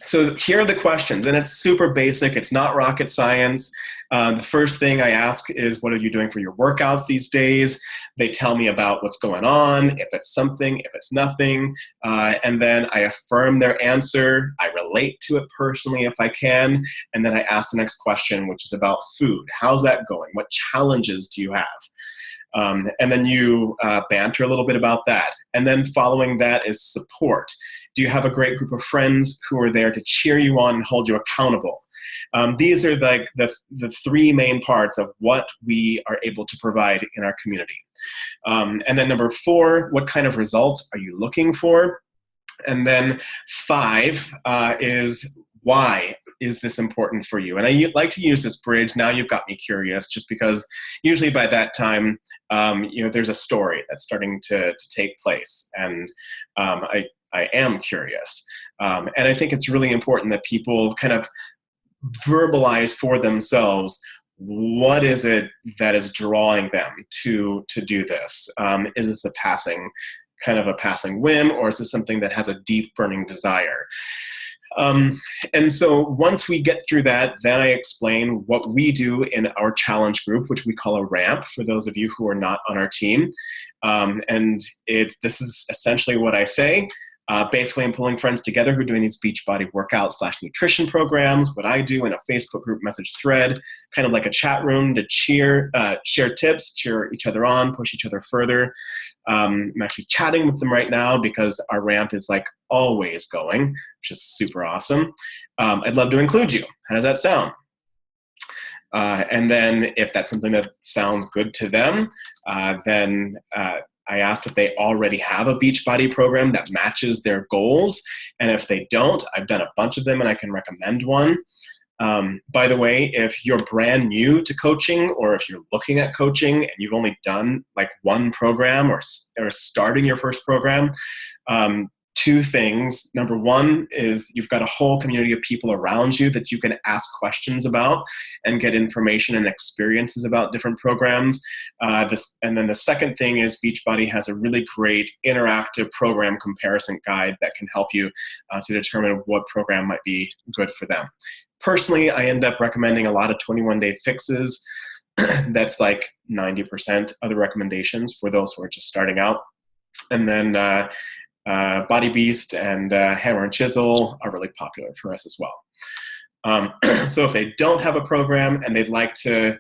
So here are the questions, and it's super basic. It's not rocket science. The first thing I ask is, what are you doing for your workouts these days? They tell me about what's going on, if it's something, if it's nothing, and then I affirm their answer. I relate to it personally if I can, and then I ask the next question, which is about food. How's that going? What challenges do you have? And then you banter a little bit about that. And then following that is support. Do you have a great group of friends who are there to cheer you on and hold you accountable? These are like the 3 main parts of what we are able to provide in our community. And then number 4, what kind of results are you looking for? And then 5 is, why is this important for you? And I like to use this bridge, now you've got me curious, just because usually by that time, there's a story that's starting to take place. And I am curious. And I think it's really important that people kind of verbalize for themselves, what is it that is drawing them to do this? Is this a passing whim, or is this something that has a deep burning desire? And so once we get through that, then I explain what we do in our challenge group, which we call a ramp for those of you who are not on our team. And this is essentially what I say. Basically, I'm pulling friends together who are doing these Beachbody workout / nutrition programs, what I do in a Facebook group message thread, kind of like a chat room to share tips, cheer each other on, push each other further. I'm actually chatting with them right now because our ramp is like always going, which is super awesome. I'd love to include you. How does that sound? And then if that's something that sounds good to them, then I asked if they already have a Beachbody program that matches their goals. And if they don't, I've done a bunch of them and I can recommend one. By the way, if you're brand new to coaching, or if you're looking at coaching and you've only done like one program or starting your first program, two things. Number one is you've got a whole community of people around you that you can ask questions about and get information and experiences about different programs. And then the second thing is Beachbody has a really great interactive program comparison guide that can help you to determine what program might be good for them. Personally, I end up recommending a lot of 21-day fixes. That's like 90% of the recommendations for those who are just starting out. And then Body Beast and Hammer and Chisel are really popular for us as well. So if they don't have a program and they'd like to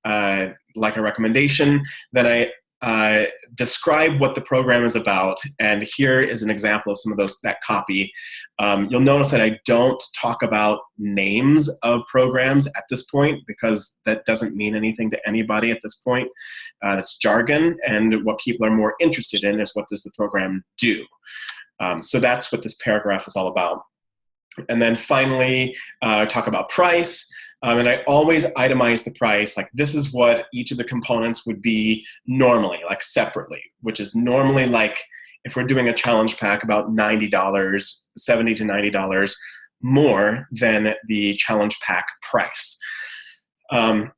like a recommendation, then I describe what the program is about. And here is an example of some of that copy. You'll notice that I don't talk about names of programs at this point because that doesn't mean anything to anybody at this point. That's jargon, and what people are more interested in is what does the program do. So that's what this paragraph is all about. And then finally, talk about price. And I always itemize the price. Like this is what each of the components would be normally, like separately, which is normally like if we're doing a challenge pack about $90, $70 to $90 more than the challenge pack price. And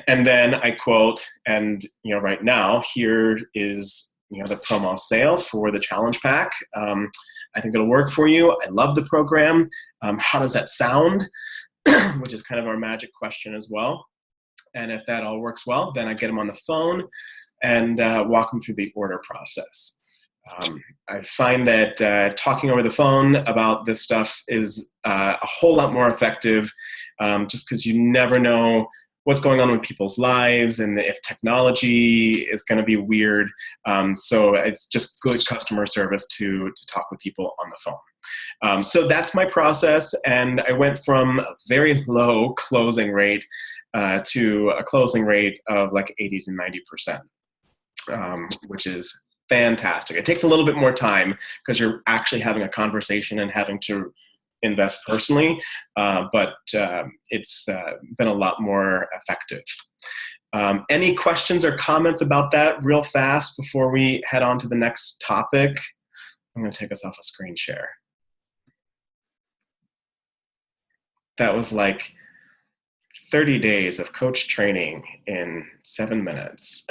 then I quote, and right now here is the promo sale for the challenge pack. I think it'll work for you. I love the program. How does that sound? Which is kind of our magic question as well. And if that all works well, then I get them on the phone and walk them through the order process. I find that talking over the phone about this stuff is a whole lot more effective just because you never know what's going on with people's lives and if technology is going to be weird. So it's just good customer service to talk with people on the phone. So that's my process, and I went from a very low closing rate to a closing rate of like 80 to 90%, which is fantastic. It takes a little bit more time because you're actually having a conversation and having to invest personally, but it's been a lot more effective. Any questions or comments about that real fast before we head on to the next topic? I'm going to take us off a screen share. That was like 30 days of coach training in 7 minutes.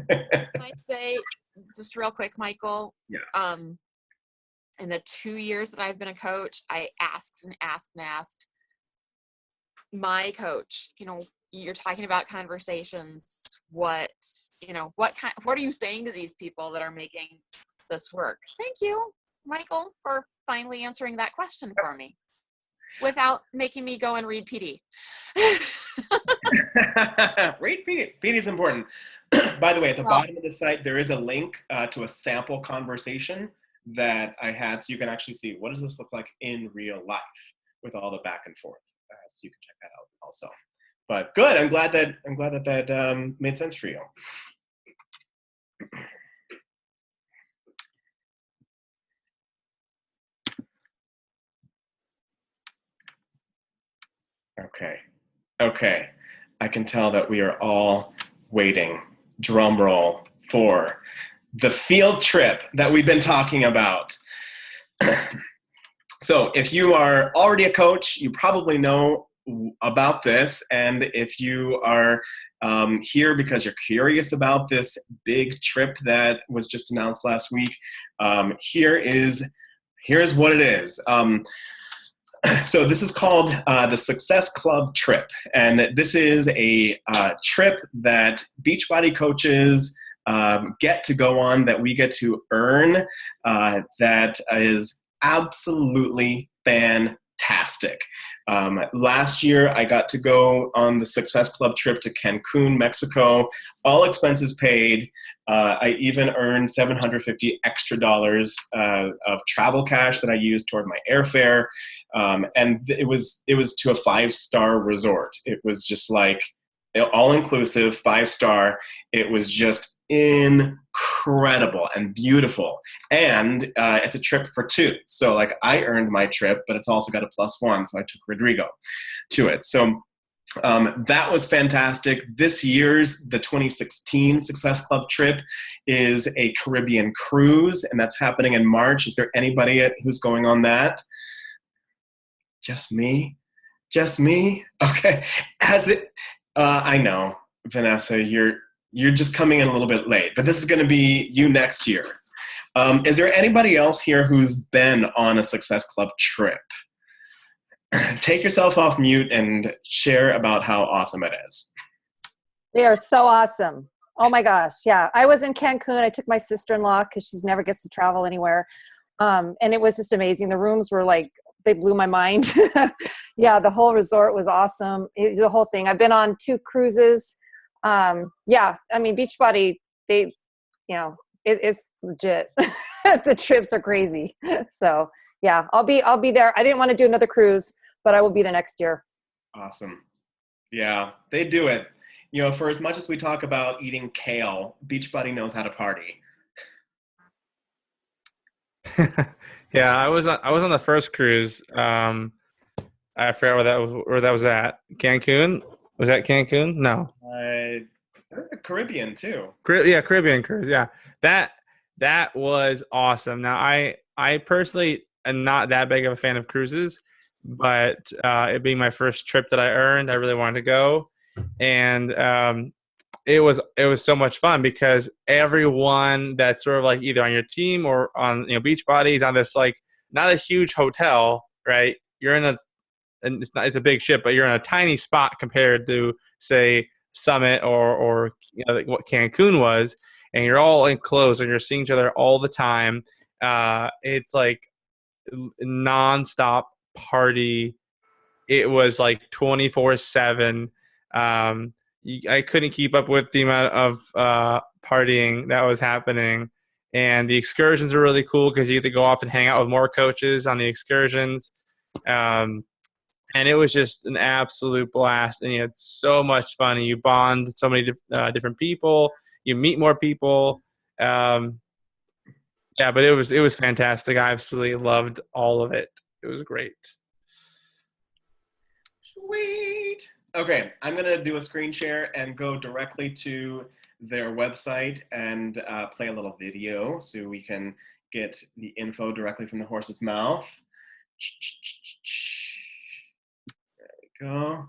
I'd say, just real quick, Michael. Yeah. In the 2 years that I've been a coach, I asked and asked and asked my coach, you're talking about conversations. What are you saying to these people that are making this work? Thank you, Michael, for finally answering that question for me without making me go and read PD. Read PD. PD is important. By the way, at the bottom of the site, there is a link to a sample conversation that I had, so you can actually see what does this look like in real life with all the back and forth. So you can check that out also. But good, I'm glad that made sense for you. Okay. I can tell that we are all waiting, drum roll, for the field trip that we've been talking about. So if you are already a coach, you probably know about this. And if you are here because you're curious about this big trip that was just announced last week, here's what it is. So this is called the Success Club Trip. And this is a trip that Beachbody coaches get to go on, that we get to earn, that is absolutely fantastic. Last year, I got to go on the Success Club trip to Cancun, Mexico, all expenses paid. I even earned $750 extra of travel cash that I used toward my airfare. And it was to a 5-star resort. It was just like all-inclusive, 5-star. It was just incredible and beautiful. And it's a trip for 2. So like I earned my trip, but it's also got a +1. So I took Rodrigo to it. So that was fantastic. This year's, the 2016 Success Club trip is a Caribbean cruise, and that's happening in March. Is there anybody who's going on that? Just me? Just me? Okay. I know, Vanessa, you're just coming in a little bit late, but this is going to be you next year. Is there anybody else here who's been on a Success Club trip? Take yourself off mute and share about how awesome it is. They are so awesome. Oh my gosh. Yeah. I was in Cancun. I took my sister-in-law because she never gets to travel anywhere. And it was just amazing. The rooms were like, they blew my mind. Yeah. The whole resort was awesome. The whole thing. I've been on 2 cruises. Yeah. I mean, Beachbody, it's legit. The trips are crazy. So yeah, I'll be there. I didn't want to do another cruise, but I will be there next year. Awesome. Yeah, they do it. For as much as we talk about eating kale, Beachbody knows how to party. Yeah, I was on the first cruise. I forgot where that was at. Cancun? Was that Cancun? No. There's a Caribbean too. Yeah, Caribbean cruise. Yeah, that was awesome. Now, I personally am not that big of a fan of cruises, but it being my first trip that I earned, I really wanted to go, and it was so much fun because everyone that's sort of like either on your team or on Beachbody is on this like not a huge hotel, right? You're in and it's a big ship, but you're in a tiny spot compared to say Summit or like what Cancun was, and you're all enclosed and you're seeing each other all the time. It's like nonstop party. It was like 24/7. I couldn't keep up with the amount of partying that was happening, and the excursions were really cool because you get to go off and hang out with more coaches on the excursions. And it was just an absolute blast, and you had so much fun. And you bond with so many different people. You meet more people. Yeah, but it was fantastic. I absolutely loved all of it. It was great. Sweet. Okay, I'm going to do a screen share and go directly to their website and play a little video so we can get the info directly from the horse's mouth. There we go.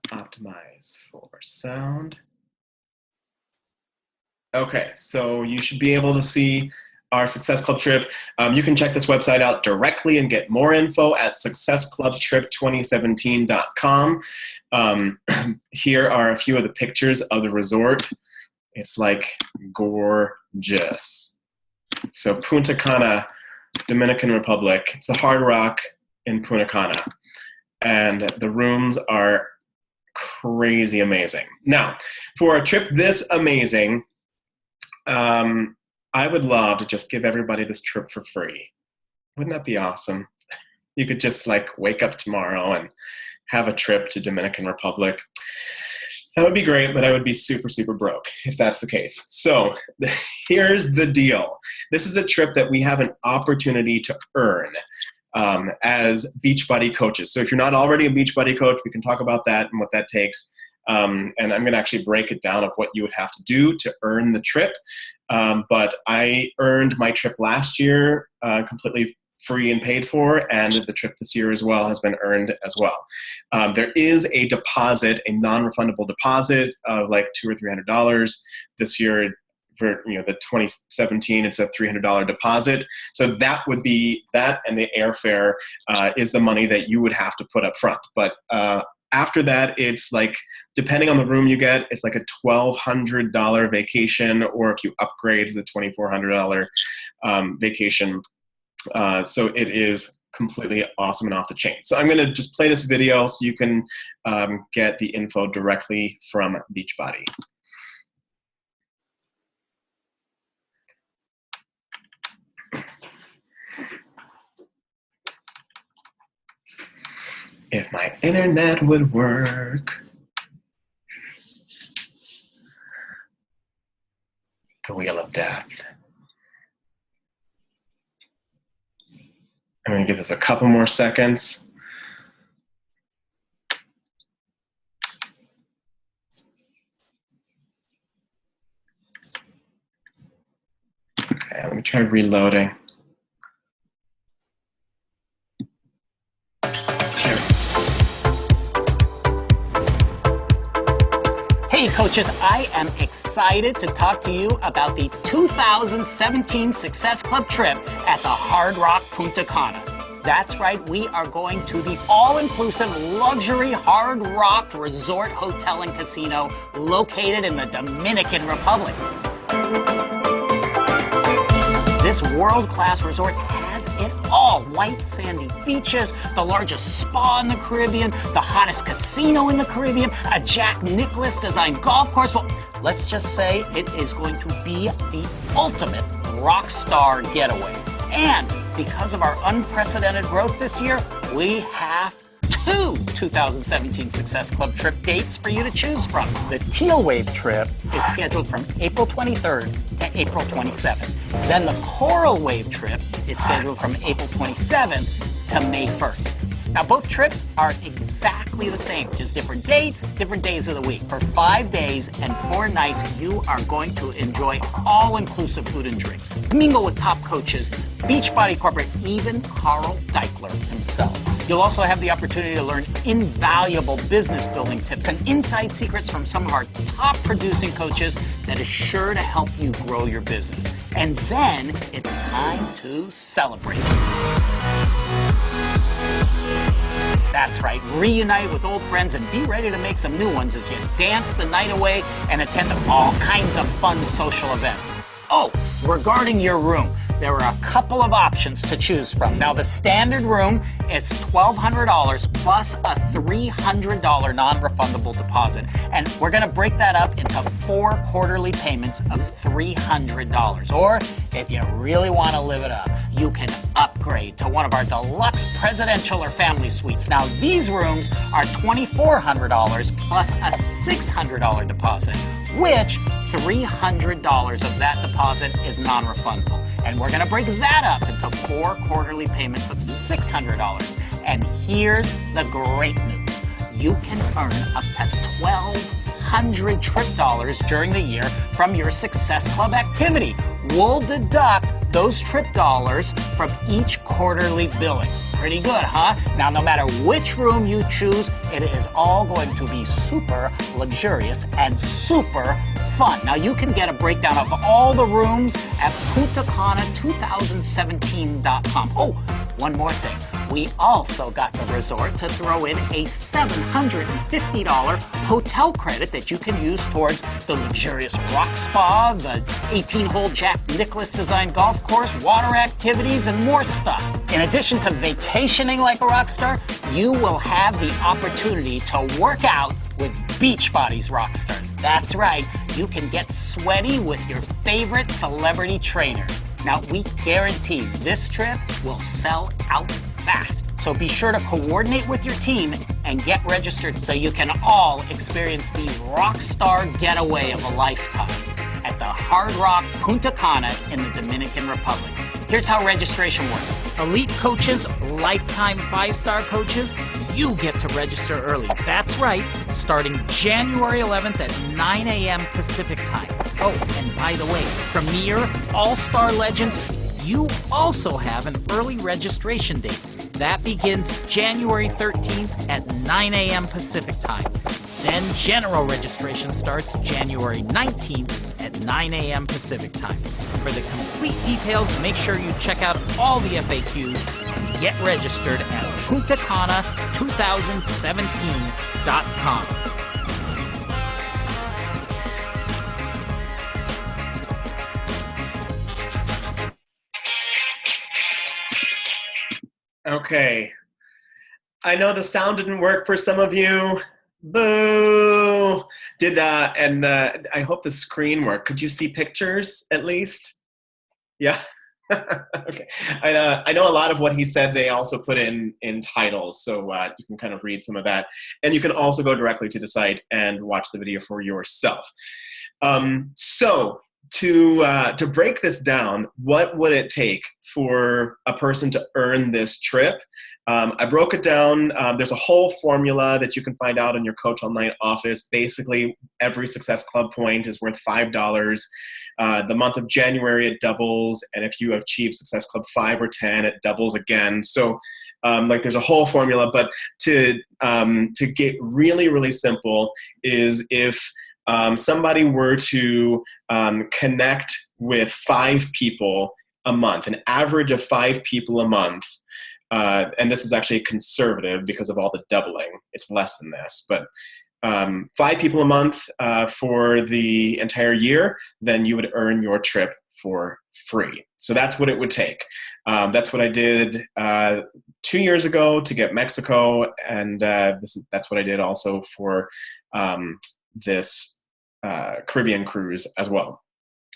Optimize for sound. Okay, so you should be able to see our Success Club trip. You can check this website out directly and get more info at successclubtrip2017.com. Here are a few of the pictures of the resort. It's like gorgeous. So Punta Cana, Dominican Republic. It's the Hard Rock in Punta Cana. And the rooms are crazy amazing. Now, for a trip this amazing, I would love to just give everybody this trip for free. Wouldn't that be awesome? You could just like wake up tomorrow and have a trip to Dominican Republic. That would be great, but I would be super, super broke if that's the case. So here's the deal. This is a trip that we have an opportunity to earn as Beachbody coaches. So if you're not already a Beachbody coach, we can talk about that and what that takes. And I'm going to actually break it down of what you would have to do to earn the trip. But I earned my trip last year completely free and paid for, and the trip this year as well has been earned as well. There is a deposit, a non-refundable deposit of like $200 or $300 this year. For the 2017, it's a $300 deposit. So that would be that, and the airfare is the money that you would have to put up front. But after that, it's like, depending on the room you get, it's like a $1,200 vacation, or if you upgrade, the $2,400 vacation. So it is completely awesome and off the chain. So I'm going to just play this video so you can get the info directly from Beachbody. If my internet would work. The wheel of death. I'm going to give this a couple more seconds. Okay, let me try reloading. Hey coaches, I am excited to talk to you about the 2017 Success Club trip at the Hard Rock Punta Cana. That's right, we are going to the all-inclusive luxury Hard Rock Resort Hotel and Casino located in the Dominican Republic. This world-class resort has it all. White sandy beaches, the largest spa in the Caribbean, the hottest casino in the Caribbean, a Jack Nicklaus designed golf course. Well, let's just say it is going to be the ultimate rock star getaway. And because of our unprecedented growth this year, we have two 2017 Success Club trip dates for you to choose from. The Teal Wave trip is scheduled from April 23rd to April 27th. Then the Coral Wave trip is scheduled from April 27th to May 1st. Now both trips are exactly the same, just different dates, different days of the week. For 5 days and 4 nights, you are going to enjoy all-inclusive food and drinks. Mingle with top coaches, Beachbody corporate, even Carl Deichler himself. You'll also have the opportunity to learn invaluable business building tips and inside secrets from some of our top producing coaches that is sure to help you grow your business. And then it's time to celebrate. That's right, reunite with old friends and be ready to make some new ones as you dance the night away and attend all kinds of fun social events. Oh, regarding your room, there are a couple of options to choose from. Now, the standard room is $1,200 plus a $300 non-refundable deposit. And we're gonna break that up into 4 quarterly payments of $300. Or if you really wanna live it up, you can upgrade to one of our deluxe presidential or family suites. Now, these rooms are $2,400 plus a $600 deposit, which $300 of that deposit is non-refundable. And we're gonna break that up into 4 quarterly payments of $600. And here's the great news. You can earn up to $1,200 trip dollars during the year from your Success Club activity. We'll deduct those trip dollars from each quarterly billing. Pretty good, huh? Now, no matter which room you choose, it is all going to be super luxurious and super fun. Now, you can get a breakdown of all the rooms at PuntaCana2017.com. Oh, one more thing. We also got the resort to throw in a $750 hotel credit that you can use towards the luxurious rock spa, the 18-hole Jack Nicklaus designed golf course, water activities, and more stuff. In addition to vacationing like a rock star, you will have the opportunity to work out with Beachbody's rock stars. That's right, you can get sweaty with your favorite celebrity trainers. Now, we guarantee this trip will sell out fast. So be sure to coordinate with your team and get registered so you can all experience the rock star getaway of a lifetime at the Hard Rock Punta Cana in the Dominican Republic. Here's how registration works. Elite coaches, lifetime 5-star coaches, you get to register early. That's right, starting January 11th at 9 a.m. Pacific time. Oh, and by the way, premier all-star legends, you also have an early registration date. That begins January 13th at 9 a.m. Pacific time. Then general registration starts January 19th at 9 a.m. Pacific time. For the complete details, make sure you check out all the FAQs and get registered at puntacana2017.com. Okay. I know the sound didn't work for some of you. Boo! I hope the screen worked. Could you see pictures at least? Yeah. Okay. I know a lot of what he said they also put in titles, so you can kind of read some of that. And you can also go directly to the site and watch the video for yourself. So to break this down, what would it take for a person to earn this trip? I broke it down. There's a whole formula that you can find out in your Coach Online office. Basically, every Success Club point is worth $5. The month of January, it doubles. And if you achieve Success Club 5 or 10, it doubles again. So there's a whole formula. But to get really, really simple is if somebody were to connect with 5 people a month, an average of 5 people a month, and this is actually conservative because of all the doubling. It's less than this, but 5 people a month for the entire year, then you would earn your trip for free. So that's what it would take. That's what I did 2 years ago to get Mexico, and that's what I did also for this Caribbean cruise as well.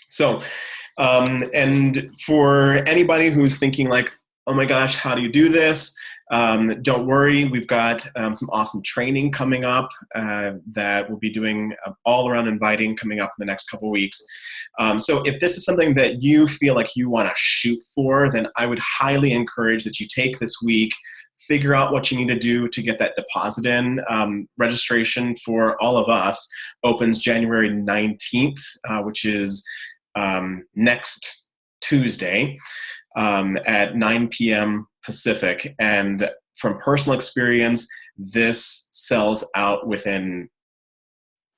So, and for anybody who's thinking like, oh my gosh, how do you do this? Don't worry, we've got some awesome training coming up that we'll be doing all around inviting coming up in the next couple weeks. So if this is something that you feel like you want to shoot for, then I would highly encourage that you take this week, figure out what you need to do to get that deposit in. Registration for all of us opens January 19th, which is next Tuesday at 9 p.m. Pacific. And from personal experience, this sells out within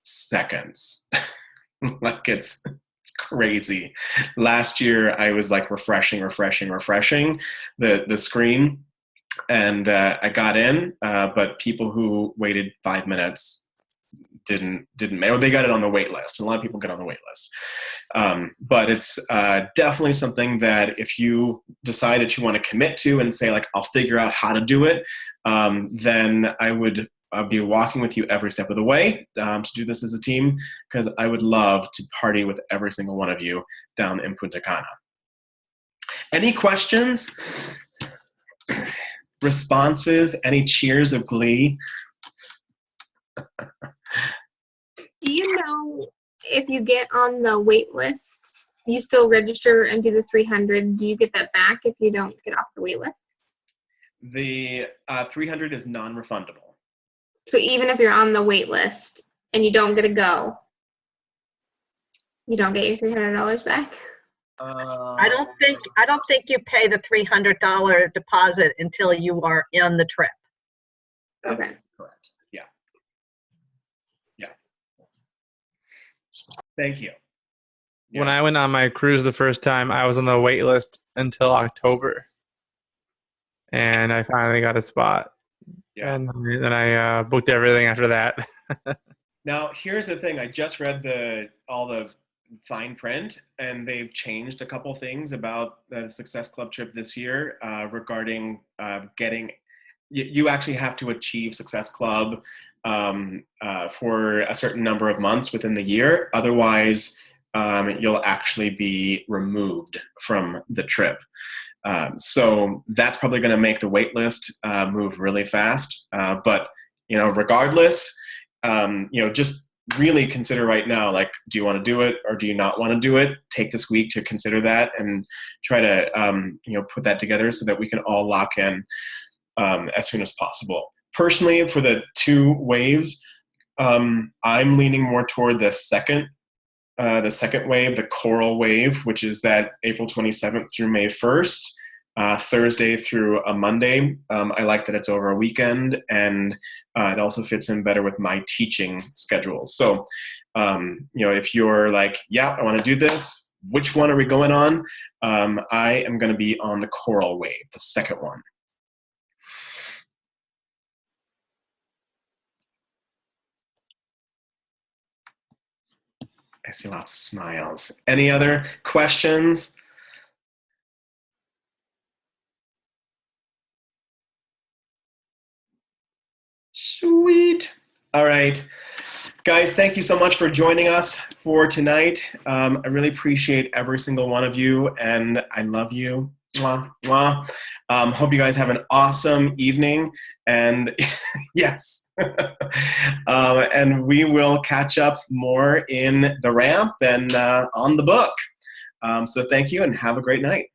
seconds. Like it's crazy. Last year, I was like refreshing the screen. And I got in, but people who waited 5 minutes didn't make, or they got it on the wait list. A lot of people get on the wait list. But it's definitely something that if you decide that you want to commit to and say like, I'll figure out how to do it, then I would be walking with you every step of the way to do this as a team, because I would love to party with every single one of you down in Punta Cana. Any questions? Responses? Any cheers of glee? Do you know if you get on the wait list, you still register and do the 300? Do you get that back if you don't get off the wait list? The 300 is non-refundable. So even if you're on the wait list and you don't get a go, you don't get your $300 back? I don't think you pay the $300 deposit until you are in the trip. Okay. Correct. Yeah. Thank you. When I went on my cruise the first time, I was on the wait list until October. And I finally got a spot. Yeah. And then I booked everything after that. Now, here's the thing. I just read all the fine print, and they've changed a couple things about the Success Club trip this year regarding getting. You actually have to achieve Success Club for a certain number of months within the year. Otherwise, you'll actually be removed from the trip. So that's probably going to make the wait list move really fast. But regardless, just really consider right now, like, do you want to do it or do you not want to do it? Take this week to consider that and try to put that together so that we can all lock in as soon as possible. Personally, for the 2 waves, I'm leaning more toward the second wave, the coral wave, which is that April 27th through May 1st, Thursday through a Monday. I like that it's over a weekend, and it also fits in better with my teaching schedule. So, if you're like, yeah, I want to do this, which one are we going on? I am going to be on the coral wave, the second one. see lots of smiles. Any other questions? Sweet. All right. Guys, thank you so much for joining us for tonight. I really appreciate every single one of you, and I love you. Mwah, mwah. Hope you guys have an awesome evening, and yes. And we will catch up more in the ramp and on the book. So thank you, and have a great night.